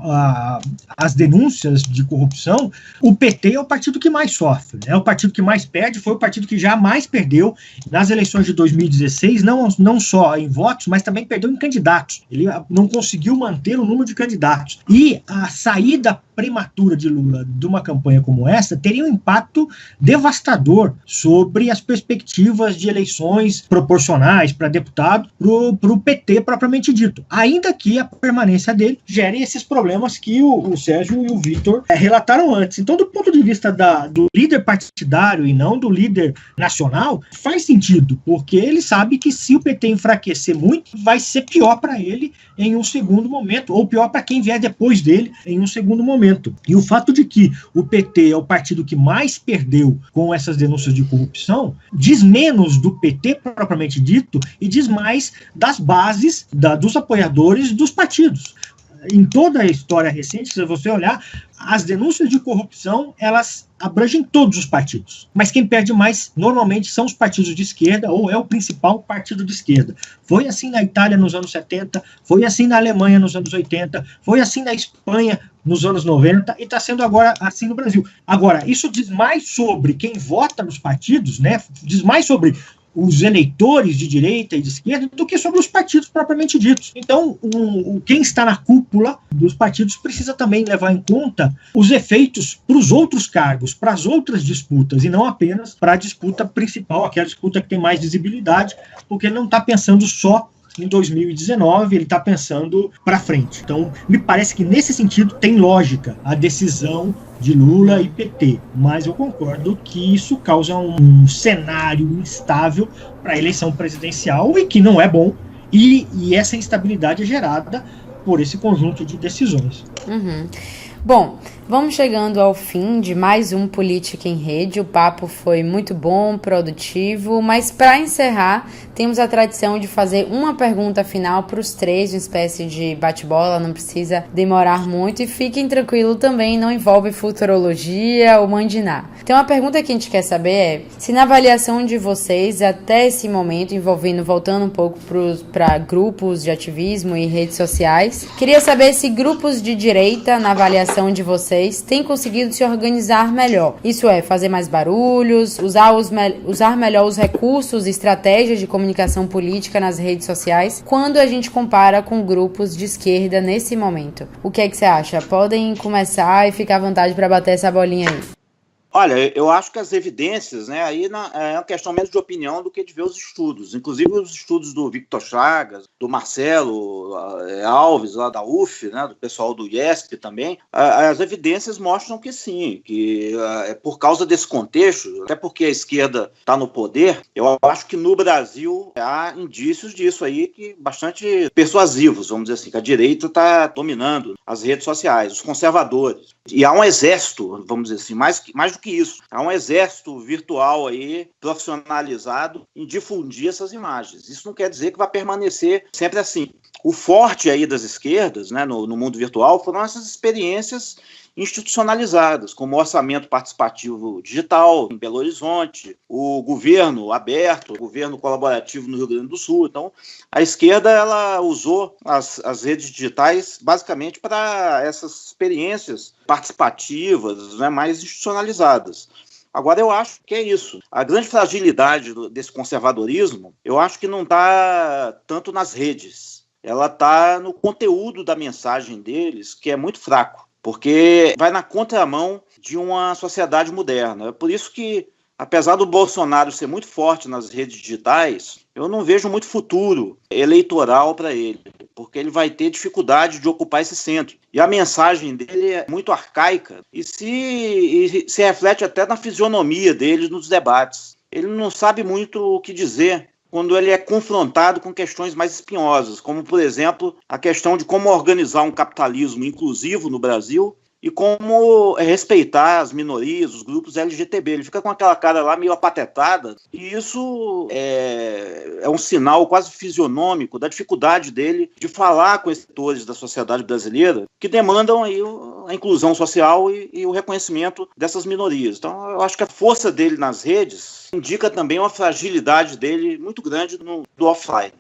as denúncias de corrupção, o PT é o partido que mais sofre, é o partido que mais perde, foi o partido que jamais perdeu nas eleições de 2016, não só em votos, mas também perdeu em candidatos. Ele não conseguiu manter o número de candidatos. E a saída prematura de Lula de uma campanha como essa teria um impacto devastador sobre as perspectivas de eleições proporcionais para deputado para o PT propriamente dito, ainda que a permanência dele gere esses problemas que o Sérgio e o Vitor relataram antes. Então, do ponto de vista do líder partidário e não do líder nacional, faz sentido, porque ele sabe que se o PT enfraquecer muito, vai ser pior para ele em um segundo momento, ou pior para quem vier depois dele em um segundo momento. E o fato de que o PT é o partido que mais perdeu com essas denúncias de corrupção, diz menos do PT propriamente dito e diz mais das bases, dos apoiadores dos partidos. Em toda a história recente, se você olhar, as denúncias de corrupção, elas abrangem todos os partidos. Mas quem perde mais, normalmente, são os partidos de esquerda, ou é o principal partido de esquerda. Foi assim na Itália nos anos 70, foi assim na Alemanha nos anos 80, foi assim na Espanha nos anos 90, e está sendo agora assim no Brasil. Agora, isso diz mais sobre quem vota nos partidos, né? Diz mais sobre os eleitores de direita e de esquerda do que sobre os partidos propriamente ditos. Então, quem está na cúpula dos partidos precisa também levar em conta os efeitos para os outros cargos, para as outras disputas, e não apenas para a disputa principal, aquela disputa que tem mais visibilidade, porque ele não está pensando só em 2019, ele está pensando para frente. Então, me parece que nesse sentido tem lógica a decisão de Lula e PT, mas eu concordo que isso causa um cenário instável para a eleição presidencial e que não é bom, e essa instabilidade é gerada por esse conjunto de decisões. Uhum. Bom, vamos chegando ao fim de mais um Política em Rede. O papo foi muito bom, produtivo, mas para encerrar, temos a tradição de fazer uma pergunta final para os 3, uma espécie de bate-bola, não precisa demorar muito, e fiquem tranquilos também, não envolve futurologia ou mandinar. Então a pergunta que a gente quer saber é, se na avaliação de vocês, até esse momento, voltando um pouco para grupos de ativismo e redes sociais, queria saber se grupos de direita, na avaliação de vocês, têm conseguido se organizar melhor. Isso é, fazer mais barulhos, usar melhor os recursos e estratégias de comunicação política nas redes sociais, quando a gente compara com grupos de esquerda nesse momento. O que é que você acha? Podem começar e ficar à vontade para bater essa bolinha aí. Olha, eu acho que as evidências, né, aí é uma questão menos de opinião do que de ver os estudos. Inclusive os estudos do Victor Chagas, do Marcelo Alves, lá da UF, né, do pessoal do IESP também, as evidências mostram que sim, que por causa desse contexto, até porque a esquerda está no poder, eu acho que no Brasil há indícios disso aí, que bastante persuasivos, vamos dizer assim, que a direita está dominando as redes sociais, os conservadores. E há um exército, vamos dizer assim, mais do que isso, há um exército virtual aí, profissionalizado, em difundir essas imagens. Isso não quer dizer que vai permanecer sempre assim. O forte aí das esquerdas, né, no mundo virtual, foram essas experiências institucionalizadas, como o orçamento participativo digital em Belo Horizonte, o governo aberto, o governo colaborativo no Rio Grande do Sul. Então, a esquerda ela usou as redes digitais basicamente para essas experiências participativas, né, mais institucionalizadas. Agora, eu acho que é isso. A grande fragilidade desse conservadorismo, eu acho que não está tanto nas redes. ela está no conteúdo da mensagem deles, que é muito fraco, porque vai na contramão de uma sociedade moderna. É por isso que, apesar do Bolsonaro ser muito forte nas redes digitais, eu não vejo muito futuro eleitoral para ele, porque ele vai ter dificuldade de ocupar esse centro. E a mensagem dele é muito arcaica e se reflete até na fisionomia dele nos debates. Ele não sabe muito o que dizer quando ele é confrontado com questões mais espinhosas, como, por exemplo, a questão de como organizar um capitalismo inclusivo no Brasil e como respeitar as minorias, os grupos LGTB. Ele fica com aquela cara lá meio apatetada, e isso é um sinal quase fisionômico da dificuldade dele de falar com esses setores da sociedade brasileira que demandam aí a inclusão social e o reconhecimento dessas minorias. Então, eu acho que a força dele nas redes indica também uma fragilidade dele muito grande do offline.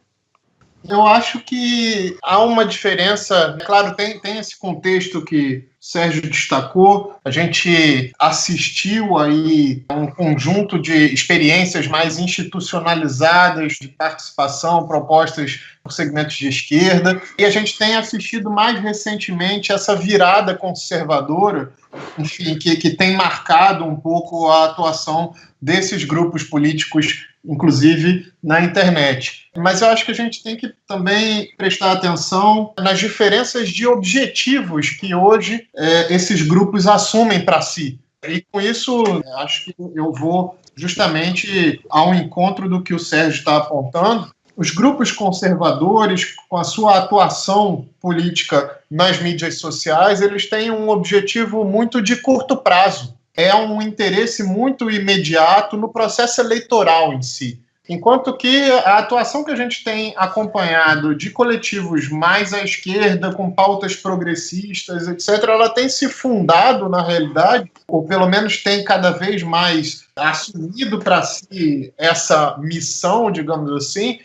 Eu acho que há uma diferença, claro, tem esse contexto que o Sérgio destacou, a gente assistiu aí a um conjunto de experiências mais institucionalizadas de participação, propostas por segmentos de esquerda, e a gente tem assistido mais recentemente essa virada conservadora, enfim, que tem marcado um pouco a atuação desses grupos políticos, inclusive na internet. Mas eu acho que a gente tem que também prestar atenção nas diferenças de objetivos que hoje esses grupos assumem para si. E com isso, acho que eu vou justamente ao encontro do que o Sérgio está apontando. Os grupos conservadores, com a sua atuação política nas mídias sociais, eles têm um objetivo muito de curto prazo. É um interesse muito imediato no processo eleitoral em si. Enquanto que a atuação que a gente tem acompanhado de coletivos mais à esquerda, com pautas progressistas, etc., ela tem se fundado, na realidade, ou pelo menos tem cada vez mais assumido para si essa missão, digamos assim,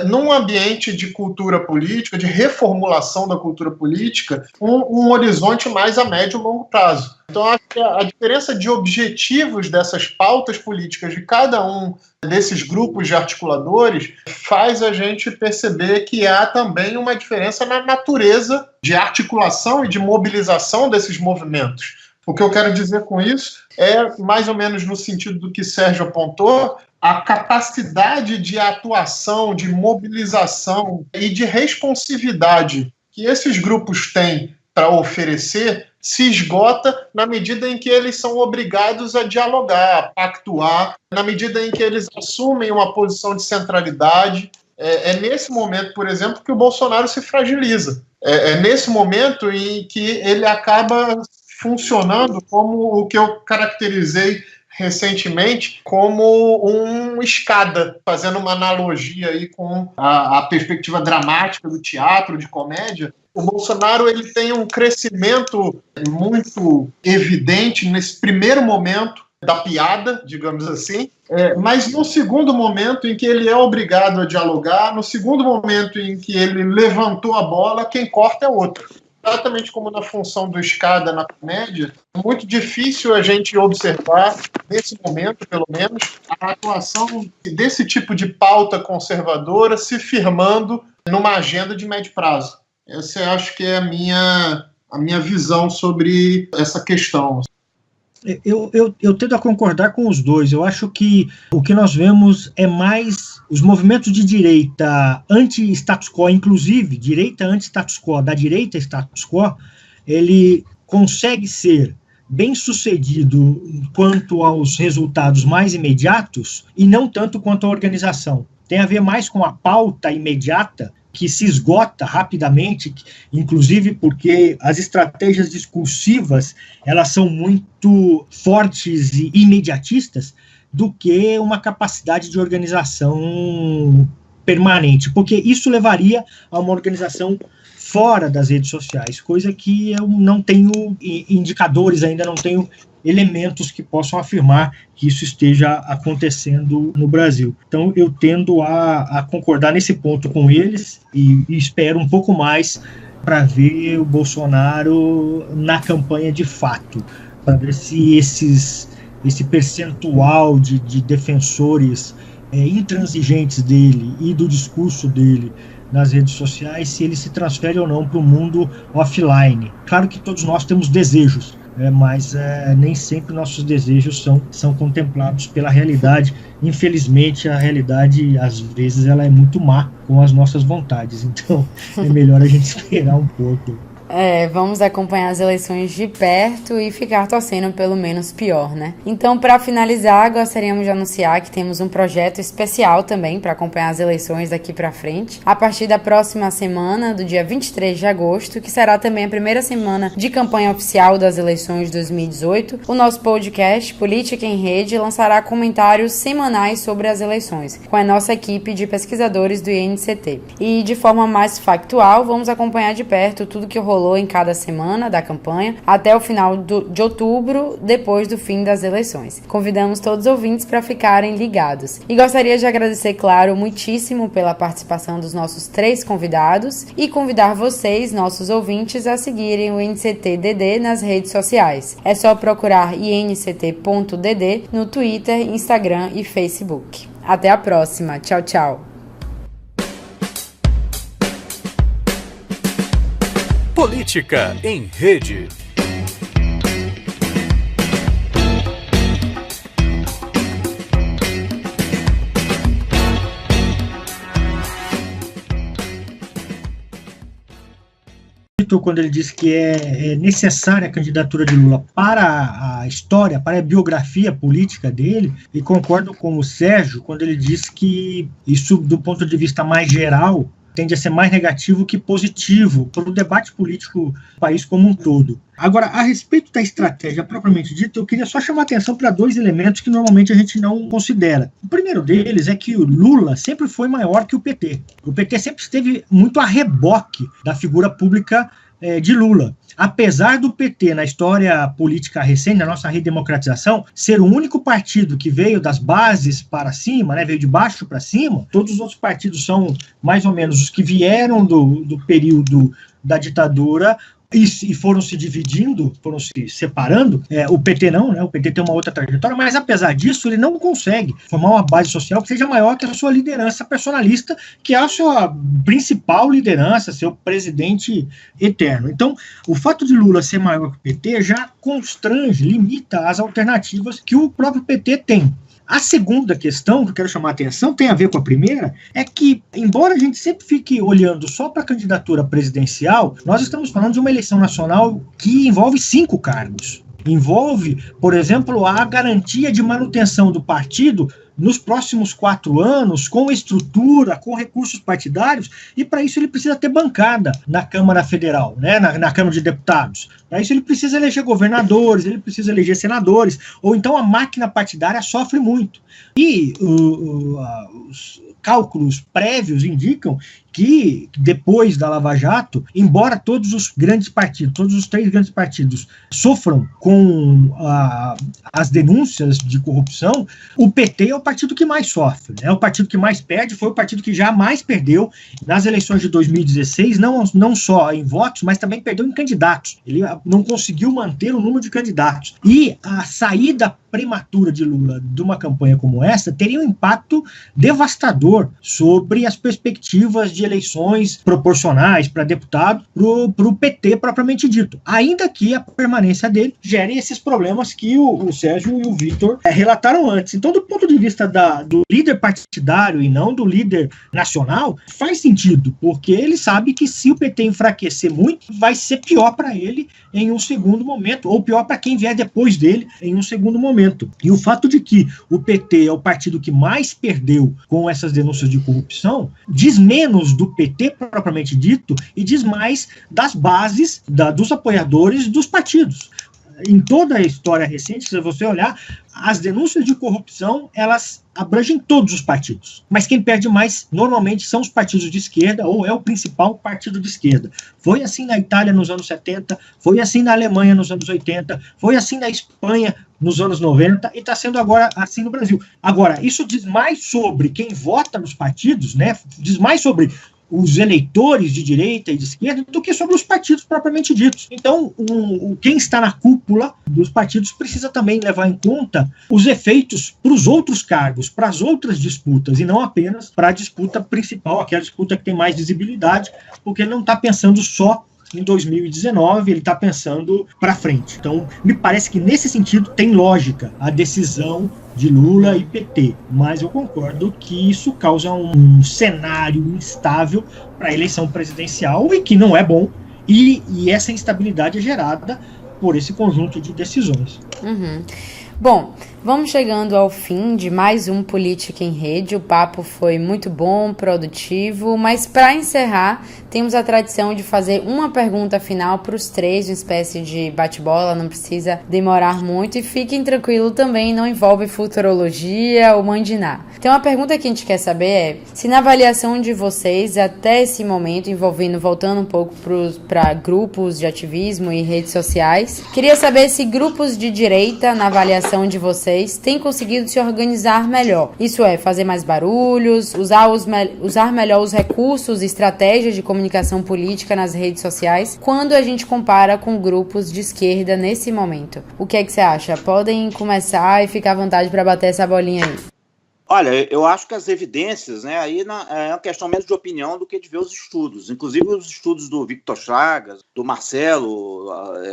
num ambiente de cultura política, de reformulação da cultura política, um horizonte mais a médio e longo prazo. Então, acho que a diferença de objetivos dessas pautas políticas de cada um desses grupos de articuladores faz a gente perceber que há também uma diferença na natureza de articulação e de mobilização desses movimentos. O que eu quero dizer com isso é, mais ou menos no sentido do que Sérgio apontou, a capacidade de atuação, de mobilização e de responsividade que esses grupos têm para oferecer se esgota na medida em que eles são obrigados a dialogar, a pactuar, na medida em que eles assumem uma posição de centralidade. É nesse momento, por exemplo, que o Bolsonaro se fragiliza. É nesse momento em que ele acaba funcionando como o que eu caracterizei recentemente como uma escada, fazendo uma analogia aí com a perspectiva dramática do teatro, de comédia. O Bolsonaro ele tem um crescimento muito evidente nesse primeiro momento da piada, digamos assim, mas no segundo momento em que ele é obrigado a dialogar, no segundo momento em que ele levantou a bola, quem corta é outro. Exatamente como na função do escada na comédia, é muito difícil a gente observar, nesse momento, pelo menos, a atuação desse tipo de pauta conservadora se firmando numa agenda de médio prazo. Essa eu acho que é a minha visão sobre essa questão. Eu tendo a concordar com os dois. Eu acho que o que nós vemos é mais os movimentos de direita anti-status quo, inclusive direita anti-status quo, da direita status quo, ele consegue ser bem sucedido quanto aos resultados mais imediatos e não tanto quanto à organização. Tem a ver mais com a pauta imediata, que se esgota rapidamente, inclusive porque as estratégias discursivas elas são muito fortes e imediatistas, do que uma capacidade de organização permanente, porque isso levaria a uma organização fora das redes sociais, coisa que eu não tenho indicadores, ainda não tenho elementos que possam afirmar que isso esteja acontecendo no Brasil. Então, eu tendo a concordar nesse ponto com eles e espero um pouco mais para ver o Bolsonaro na campanha de fato, para ver se esse percentual de defensores intransigentes dele e do discurso dele nas redes sociais, se ele se transfere ou não para o mundo offline. Claro que todos nós temos desejos, mas nem sempre nossos desejos são contemplados pela realidade. Infelizmente, a realidade, às vezes, ela é muito má com as nossas vontades. Então, é melhor a gente esperar um pouco. Vamos acompanhar as eleições de perto e ficar torcendo pelo menos pior, né? Então, para finalizar, gostaríamos de anunciar que temos um projeto especial também para acompanhar as eleições daqui para frente, a partir da próxima semana, do dia 23 de agosto, que será também a primeira semana de campanha oficial das eleições de 2018. O nosso podcast, Política em Rede, lançará comentários semanais sobre as eleições, com a nossa equipe de pesquisadores do INCT. E, de forma mais factual, vamos acompanhar de perto tudo que rolou em cada semana da campanha até o final de outubro, depois do fim das eleições. Convidamos todos os ouvintes para ficarem ligados. E gostaria de agradecer, claro, muitíssimo pela participação dos nossos 3 convidados e convidar vocês, nossos ouvintes, a seguirem o INCT-DD nas redes sociais. É só procurar INCT.DD no Twitter, Instagram e Facebook. Até a próxima. Tchau, tchau. Política em Rede. Quando ele diz que é necessária a candidatura de Lula para a história, para a biografia política dele, e concordo com o Sérgio quando ele diz que isso, do ponto de vista mais geral, tende a ser mais negativo que positivo para o debate político do país como um todo. Agora, a respeito da estratégia propriamente dita, eu queria só chamar a atenção para 2 elementos que normalmente a gente não considera. O primeiro deles é que o Lula sempre foi maior que o PT. O PT sempre esteve muito a reboque da figura pública de Lula. Apesar do PT, na história política recente, na nossa redemocratização, ser o único partido que veio das bases para cima, né, veio de baixo para cima, todos os outros partidos são mais ou menos os que vieram do período da ditadura e foram se dividindo, foram se separando. O PT não, né? O PT tem uma outra trajetória, mas apesar disso, ele não consegue formar uma base social que seja maior que a sua liderança personalista, que é a sua principal liderança, seu presidente eterno. Então, o fato de Lula ser maior que o PT já constrange, limita as alternativas que o próprio PT tem. A segunda questão que eu quero chamar a atenção, tem a ver com a primeira, é que, embora a gente sempre fique olhando só para a candidatura presidencial, nós estamos falando de uma eleição nacional que envolve 5 cargos. Envolve, por exemplo, a garantia de manutenção do partido nos próximos 4 anos, com estrutura, com recursos partidários, e para isso ele precisa ter bancada na Câmara Federal, né, na Câmara de Deputados. Para isso ele precisa eleger governadores, ele precisa eleger senadores, ou então a máquina partidária sofre muito. E os cálculos prévios indicam que, depois da Lava Jato, embora todos os grandes partidos, todos os 3 grandes partidos sofram com as denúncias de corrupção, o PT é o partido que mais sofre, é o partido que mais perde, foi o partido que jamais perdeu nas eleições de 2016, não só em votos, mas também perdeu em candidatos. Ele não conseguiu manter o número de candidatos. E a saída prematura de Lula de uma campanha como essa teria um impacto devastador sobre as perspectivas de eleições proporcionais para deputado para o PT propriamente dito, ainda que a permanência dele gere esses problemas que o Sérgio e o Vitor relataram antes. Então, do ponto de vista do líder partidário e não do líder nacional, faz sentido, porque ele sabe que se o PT enfraquecer muito, vai ser pior para ele em um segundo momento, ou pior para quem vier depois dele em um segundo momento. E o fato de que o PT é o partido que mais perdeu com essas denúncias de corrupção, diz menos do PT propriamente dito e diz mais das bases, dos apoiadores dos partidos. Em toda a história recente, se você olhar, as denúncias de corrupção, elas abrangem todos os partidos. Mas quem perde mais, normalmente, são os partidos de esquerda, ou é o principal partido de esquerda. Foi assim na Itália nos anos 70, foi assim na Alemanha nos anos 80, foi assim na Espanha nos anos 90, e está sendo agora assim no Brasil. Agora, isso diz mais sobre quem vota nos partidos, né? Diz mais sobre os eleitores de direita e de esquerda do que sobre os partidos propriamente ditos. Então, quem está na cúpula dos partidos precisa também levar em conta os efeitos para os outros cargos, para as outras disputas, e não apenas para a disputa principal, aquela disputa que tem mais visibilidade, porque ele não está pensando só em 2019, ele está pensando para frente. Então, me parece que nesse sentido tem lógica a decisão de Lula e PT, mas eu concordo que isso causa um cenário instável para a eleição presidencial e que não é bom, e essa instabilidade é gerada por esse conjunto de decisões. Bom, vamos chegando ao fim de mais um Política em Rede. O papo foi muito bom, produtivo, mas para encerrar, temos a tradição de fazer uma pergunta final para os três, uma espécie de bate-bola, não precisa demorar muito, e fiquem tranquilos também, não envolve futurologia ou mandinar. Então a pergunta que a gente quer saber é, se na avaliação de vocês, até esse momento, voltando um pouco para grupos de ativismo e redes sociais, queria saber se grupos de direita, na avaliação de vocês, têm conseguido se organizar melhor. Isso é, fazer mais barulhos, usar melhor os recursos e estratégias de comunicação política nas redes sociais, quando a gente compara com grupos de esquerda nesse momento. O que é que você acha? Podem começar e ficar à vontade para bater essa bolinha aí. Olha, eu acho que as evidências, né, aí é uma questão menos de opinião do que de ver os estudos. Inclusive os estudos do Victor Chagas, do Marcelo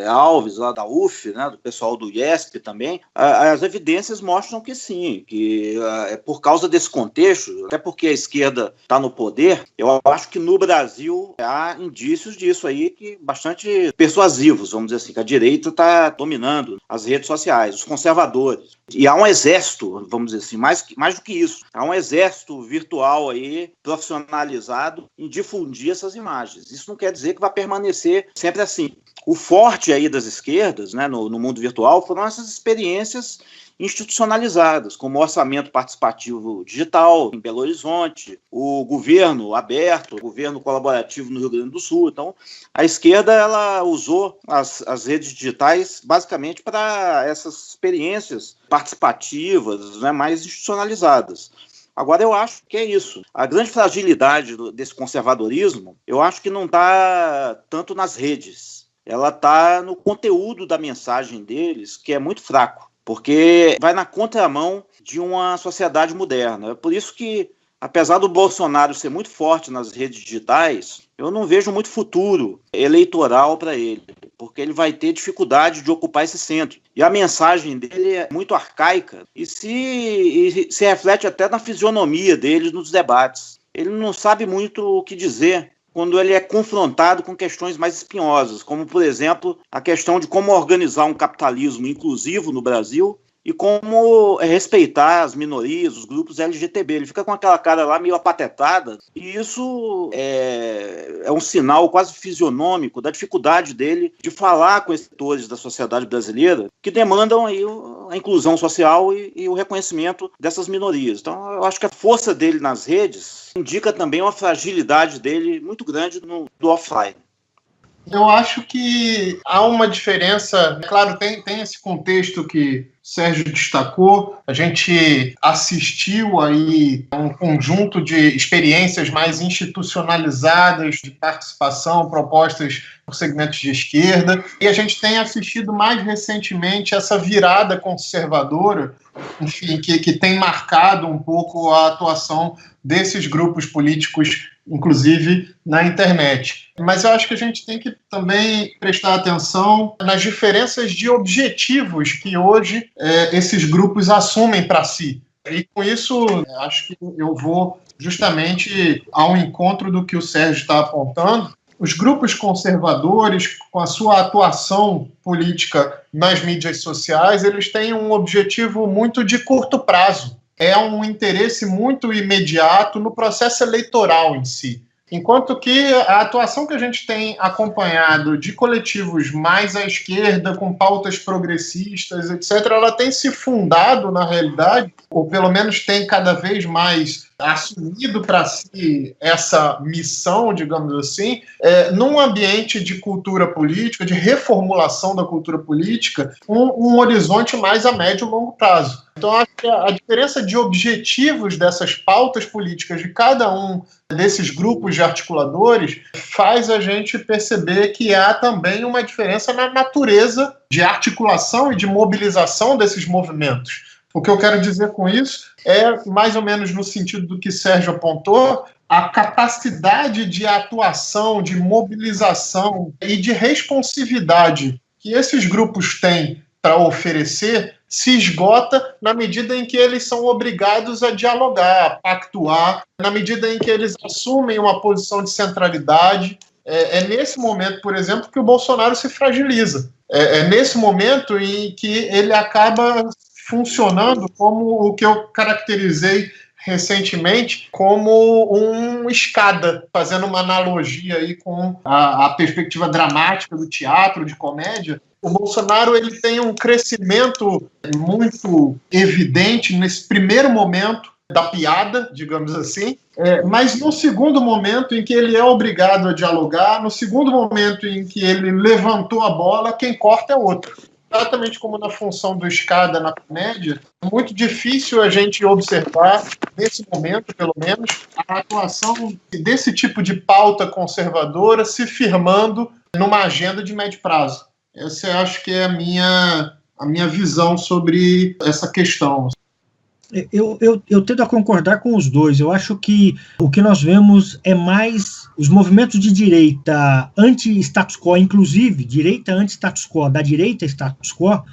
Alves, lá da UF, né, do pessoal do IESP também, as evidências mostram que sim, que é por causa desse contexto, até porque a esquerda está no poder, eu acho que no Brasil há indícios disso aí, que bastante persuasivos, vamos dizer assim, que a direita está dominando as redes sociais, os conservadores. E há um exército, vamos dizer assim, mais do que isso, há um exército virtual aí, profissionalizado, em difundir essas imagens. Isso não quer dizer que vai permanecer sempre assim. O forte aí das esquerdas, né, no mundo virtual, foram essas experiências institucionalizadas, como o orçamento participativo digital em Belo Horizonte, o governo aberto, o governo colaborativo no Rio Grande do Sul. Então, a esquerda ela usou as redes digitais basicamente para essas experiências participativas, né, mais institucionalizadas. Agora, eu acho que é isso. A grande fragilidade desse conservadorismo, eu acho que não está tanto nas redes. Ela está no conteúdo da mensagem deles, que é muito fraco, porque vai na contramão de uma sociedade moderna. É por isso que, apesar do Bolsonaro ser muito forte nas redes digitais, eu não vejo muito futuro eleitoral para ele, porque ele vai ter dificuldade de ocupar esse centro. E a mensagem dele é muito arcaica e se reflete até na fisionomia dele nos debates. Ele não sabe muito o que dizer quando ele é confrontado com questões mais espinhosas, como, por exemplo, a questão de como organizar um capitalismo inclusivo no Brasil e como respeitar as minorias, os grupos LGTB. Ele fica com aquela cara lá meio apatetada, e isso é um sinal quase fisionômico da dificuldade dele de falar com esses setores da sociedade brasileira que demandam aí a inclusão social e o reconhecimento dessas minorias. Então, eu acho que a força dele nas redes indica também uma fragilidade dele muito grande do offline. Eu acho que há uma diferença, claro, tem esse contexto que o Sérgio destacou, a gente assistiu aí a um conjunto de experiências mais institucionalizadas de participação propostas por segmentos de esquerda, e a gente tem assistido mais recentemente essa virada conservadora, enfim, que tem marcado um pouco a atuação desses grupos políticos, inclusive na internet. Mas eu acho que a gente tem que também prestar atenção nas diferenças de objetivos que hoje esses grupos assumem para si. E com isso, acho que eu vou justamente ao encontro do que o Sérgio está apontando. Os grupos conservadores, com a sua atuação política nas mídias sociais, eles têm um objetivo muito de curto prazo. É um interesse muito imediato no processo eleitoral em si. Enquanto que a atuação que a gente tem acompanhado de coletivos mais à esquerda, com pautas progressistas, etc., ela tem se fundado, na realidade, ou pelo menos tem cada vez mais assumido para si essa missão, digamos assim, num ambiente de cultura política, de reformulação da cultura política, um horizonte mais a médio e longo prazo. Então, acho que a diferença de objetivos dessas pautas políticas de cada um desses grupos de articuladores faz a gente perceber que há também uma diferença na natureza de articulação e de mobilização desses movimentos. O que eu quero dizer com isso é, mais ou menos no sentido do que Sérgio apontou, a capacidade de atuação, de mobilização e de responsividade que esses grupos têm para oferecer se esgota na medida em que eles são obrigados a dialogar, a pactuar, na medida em que eles assumem uma posição de centralidade. É nesse momento, por exemplo, que o Bolsonaro se fragiliza. É nesse momento em que ele acaba funcionando como o que eu caracterizei recentemente como uma escada, fazendo uma analogia aí com a perspectiva dramática do teatro, de comédia. O Bolsonaro ele tem um crescimento muito evidente nesse primeiro momento da piada, digamos assim, mas no segundo momento em que ele é obrigado a dialogar, no segundo momento em que ele levantou a bola, quem corta é outro. Exatamente como na função do escada na comédia, é muito difícil a gente observar, nesse momento pelo menos, a atuação desse tipo de pauta conservadora se firmando numa agenda de médio prazo. Essa eu acho que é a minha visão sobre essa questão. Eu tendo a concordar com os dois. Eu acho que o que nós vemos é mais os movimentos de direita anti-status quo, inclusive direita anti-status quo, da direita status quo,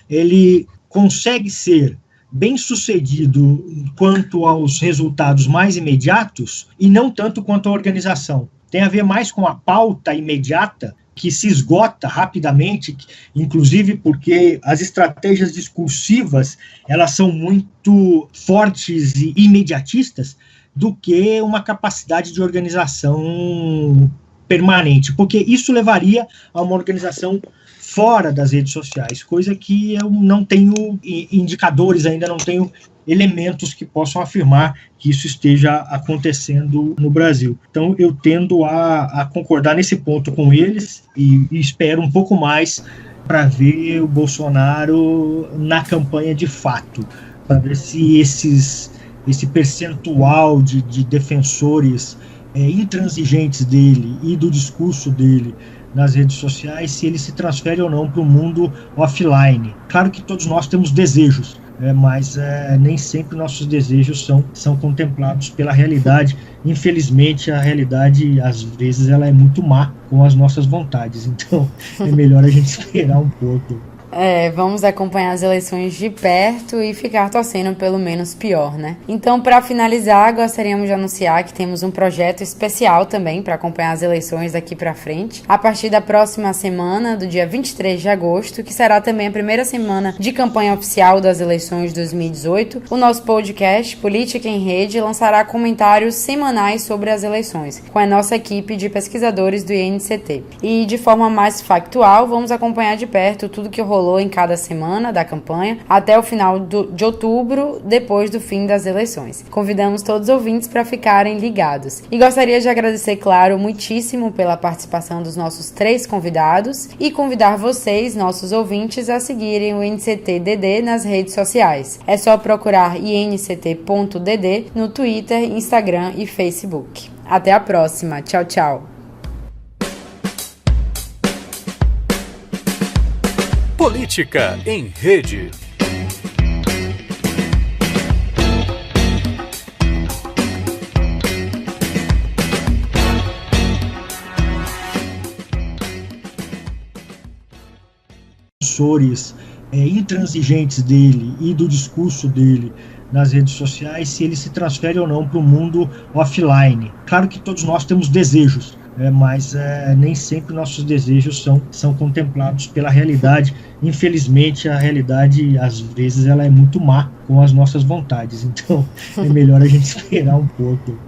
ele consegue ser bem sucedido quanto aos resultados mais imediatos e não tanto quanto à organização. Tem a ver mais com a pauta imediata, que se esgota rapidamente, inclusive porque as estratégias discursivas elas são muito fortes e imediatistas, do que uma capacidade de organização permanente, porque isso levaria a uma organização fora das redes sociais, coisa que eu não tenho indicadores, ainda não tenho elementos que possam afirmar que isso esteja acontecendo no Brasil. Então, eu tendo a concordar nesse ponto com eles e espero um pouco mais para ver o Bolsonaro na campanha de fato, para ver se esse percentual de defensores intransigentes dele e do discurso dele nas redes sociais, se ele se transfere ou não para o mundo offline. Claro que todos nós temos desejos, mas nem sempre nossos desejos são contemplados pela realidade. Infelizmente, a realidade, às vezes, ela é muito má com as nossas vontades. Então, é melhor a gente esperar um pouco. Vamos acompanhar as eleições de perto e ficar torcendo pelo menos pior, né? Então, para finalizar, gostaríamos de anunciar que temos um projeto especial também para acompanhar as eleições daqui para frente, a partir da próxima semana, do dia 23 de agosto, que será também a primeira semana de campanha oficial das eleições de 2018. O nosso podcast, Política em Rede, lançará comentários semanais sobre as eleições, com a nossa equipe de pesquisadores do INCT. E, de forma mais factual, vamos acompanhar de perto tudo que rolou em cada semana da campanha até o final de outubro, depois do fim das eleições. Convidamos todos os ouvintes para ficarem ligados. E gostaria de agradecer, claro, muitíssimo pela participação dos nossos 3 convidados e convidar vocês, nossos ouvintes, a seguirem o INCT-DD nas redes sociais. É só procurar INCT.DD no Twitter, Instagram e Facebook. Até a próxima. Tchau, tchau. Política em Rede. Defensores intransigentes dele e do discurso dele nas redes sociais, se ele se transfere ou não para o mundo offline. Claro que todos nós temos desejos, mas nem sempre nossos desejos são contemplados pela realidade. Infelizmente, a realidade, às vezes, ela é muito má com as nossas vontades. Então, é melhor a gente esperar um pouco.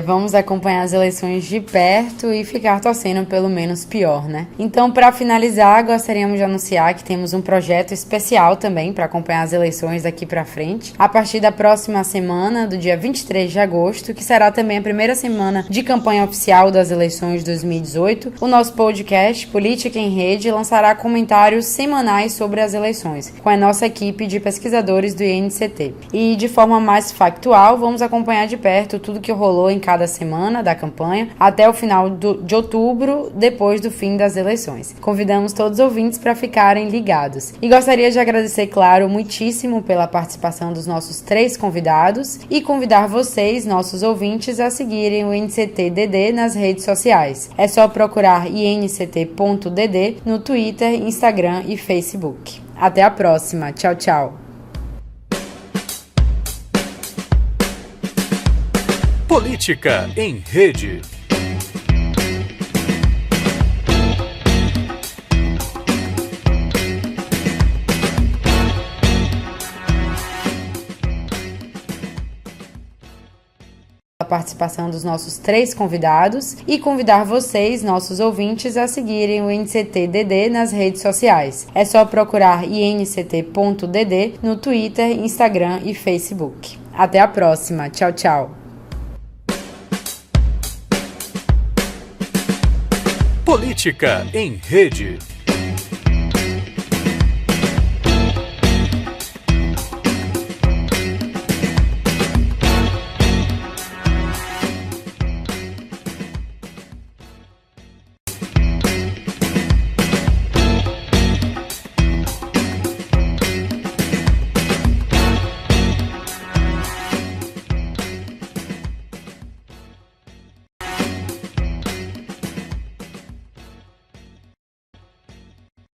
Vamos acompanhar as eleições de perto e ficar torcendo pelo menos pior, né? Então, para finalizar, gostaríamos de anunciar que temos um projeto especial também para acompanhar as eleições daqui para frente, a partir da próxima semana, do dia 23 de agosto, que será também a primeira semana de campanha oficial das eleições de 2018. O nosso podcast, Política em Rede, lançará comentários semanais sobre as eleições, com a nossa equipe de pesquisadores do INCT. E de forma mais factual, vamos acompanhar de perto tudo que rolou em cada semana da campanha até o final de outubro, depois do fim das eleições. Convidamos todos os ouvintes para ficarem ligados. E gostaria de agradecer, claro, muitíssimo pela participação dos nossos 3 convidados e convidar vocês, nossos ouvintes, a seguirem o INCT-DD nas redes sociais. É só procurar INCT.DD no Twitter, Instagram e Facebook. Até a próxima. Tchau, tchau. Política em Rede. A participação dos nossos 3 convidados e convidar vocês, nossos ouvintes, a seguirem o INCT-DD nas redes sociais. É só procurar INCT.DD no Twitter, Instagram e Facebook. Até a próxima. Tchau, tchau. Política em Rede.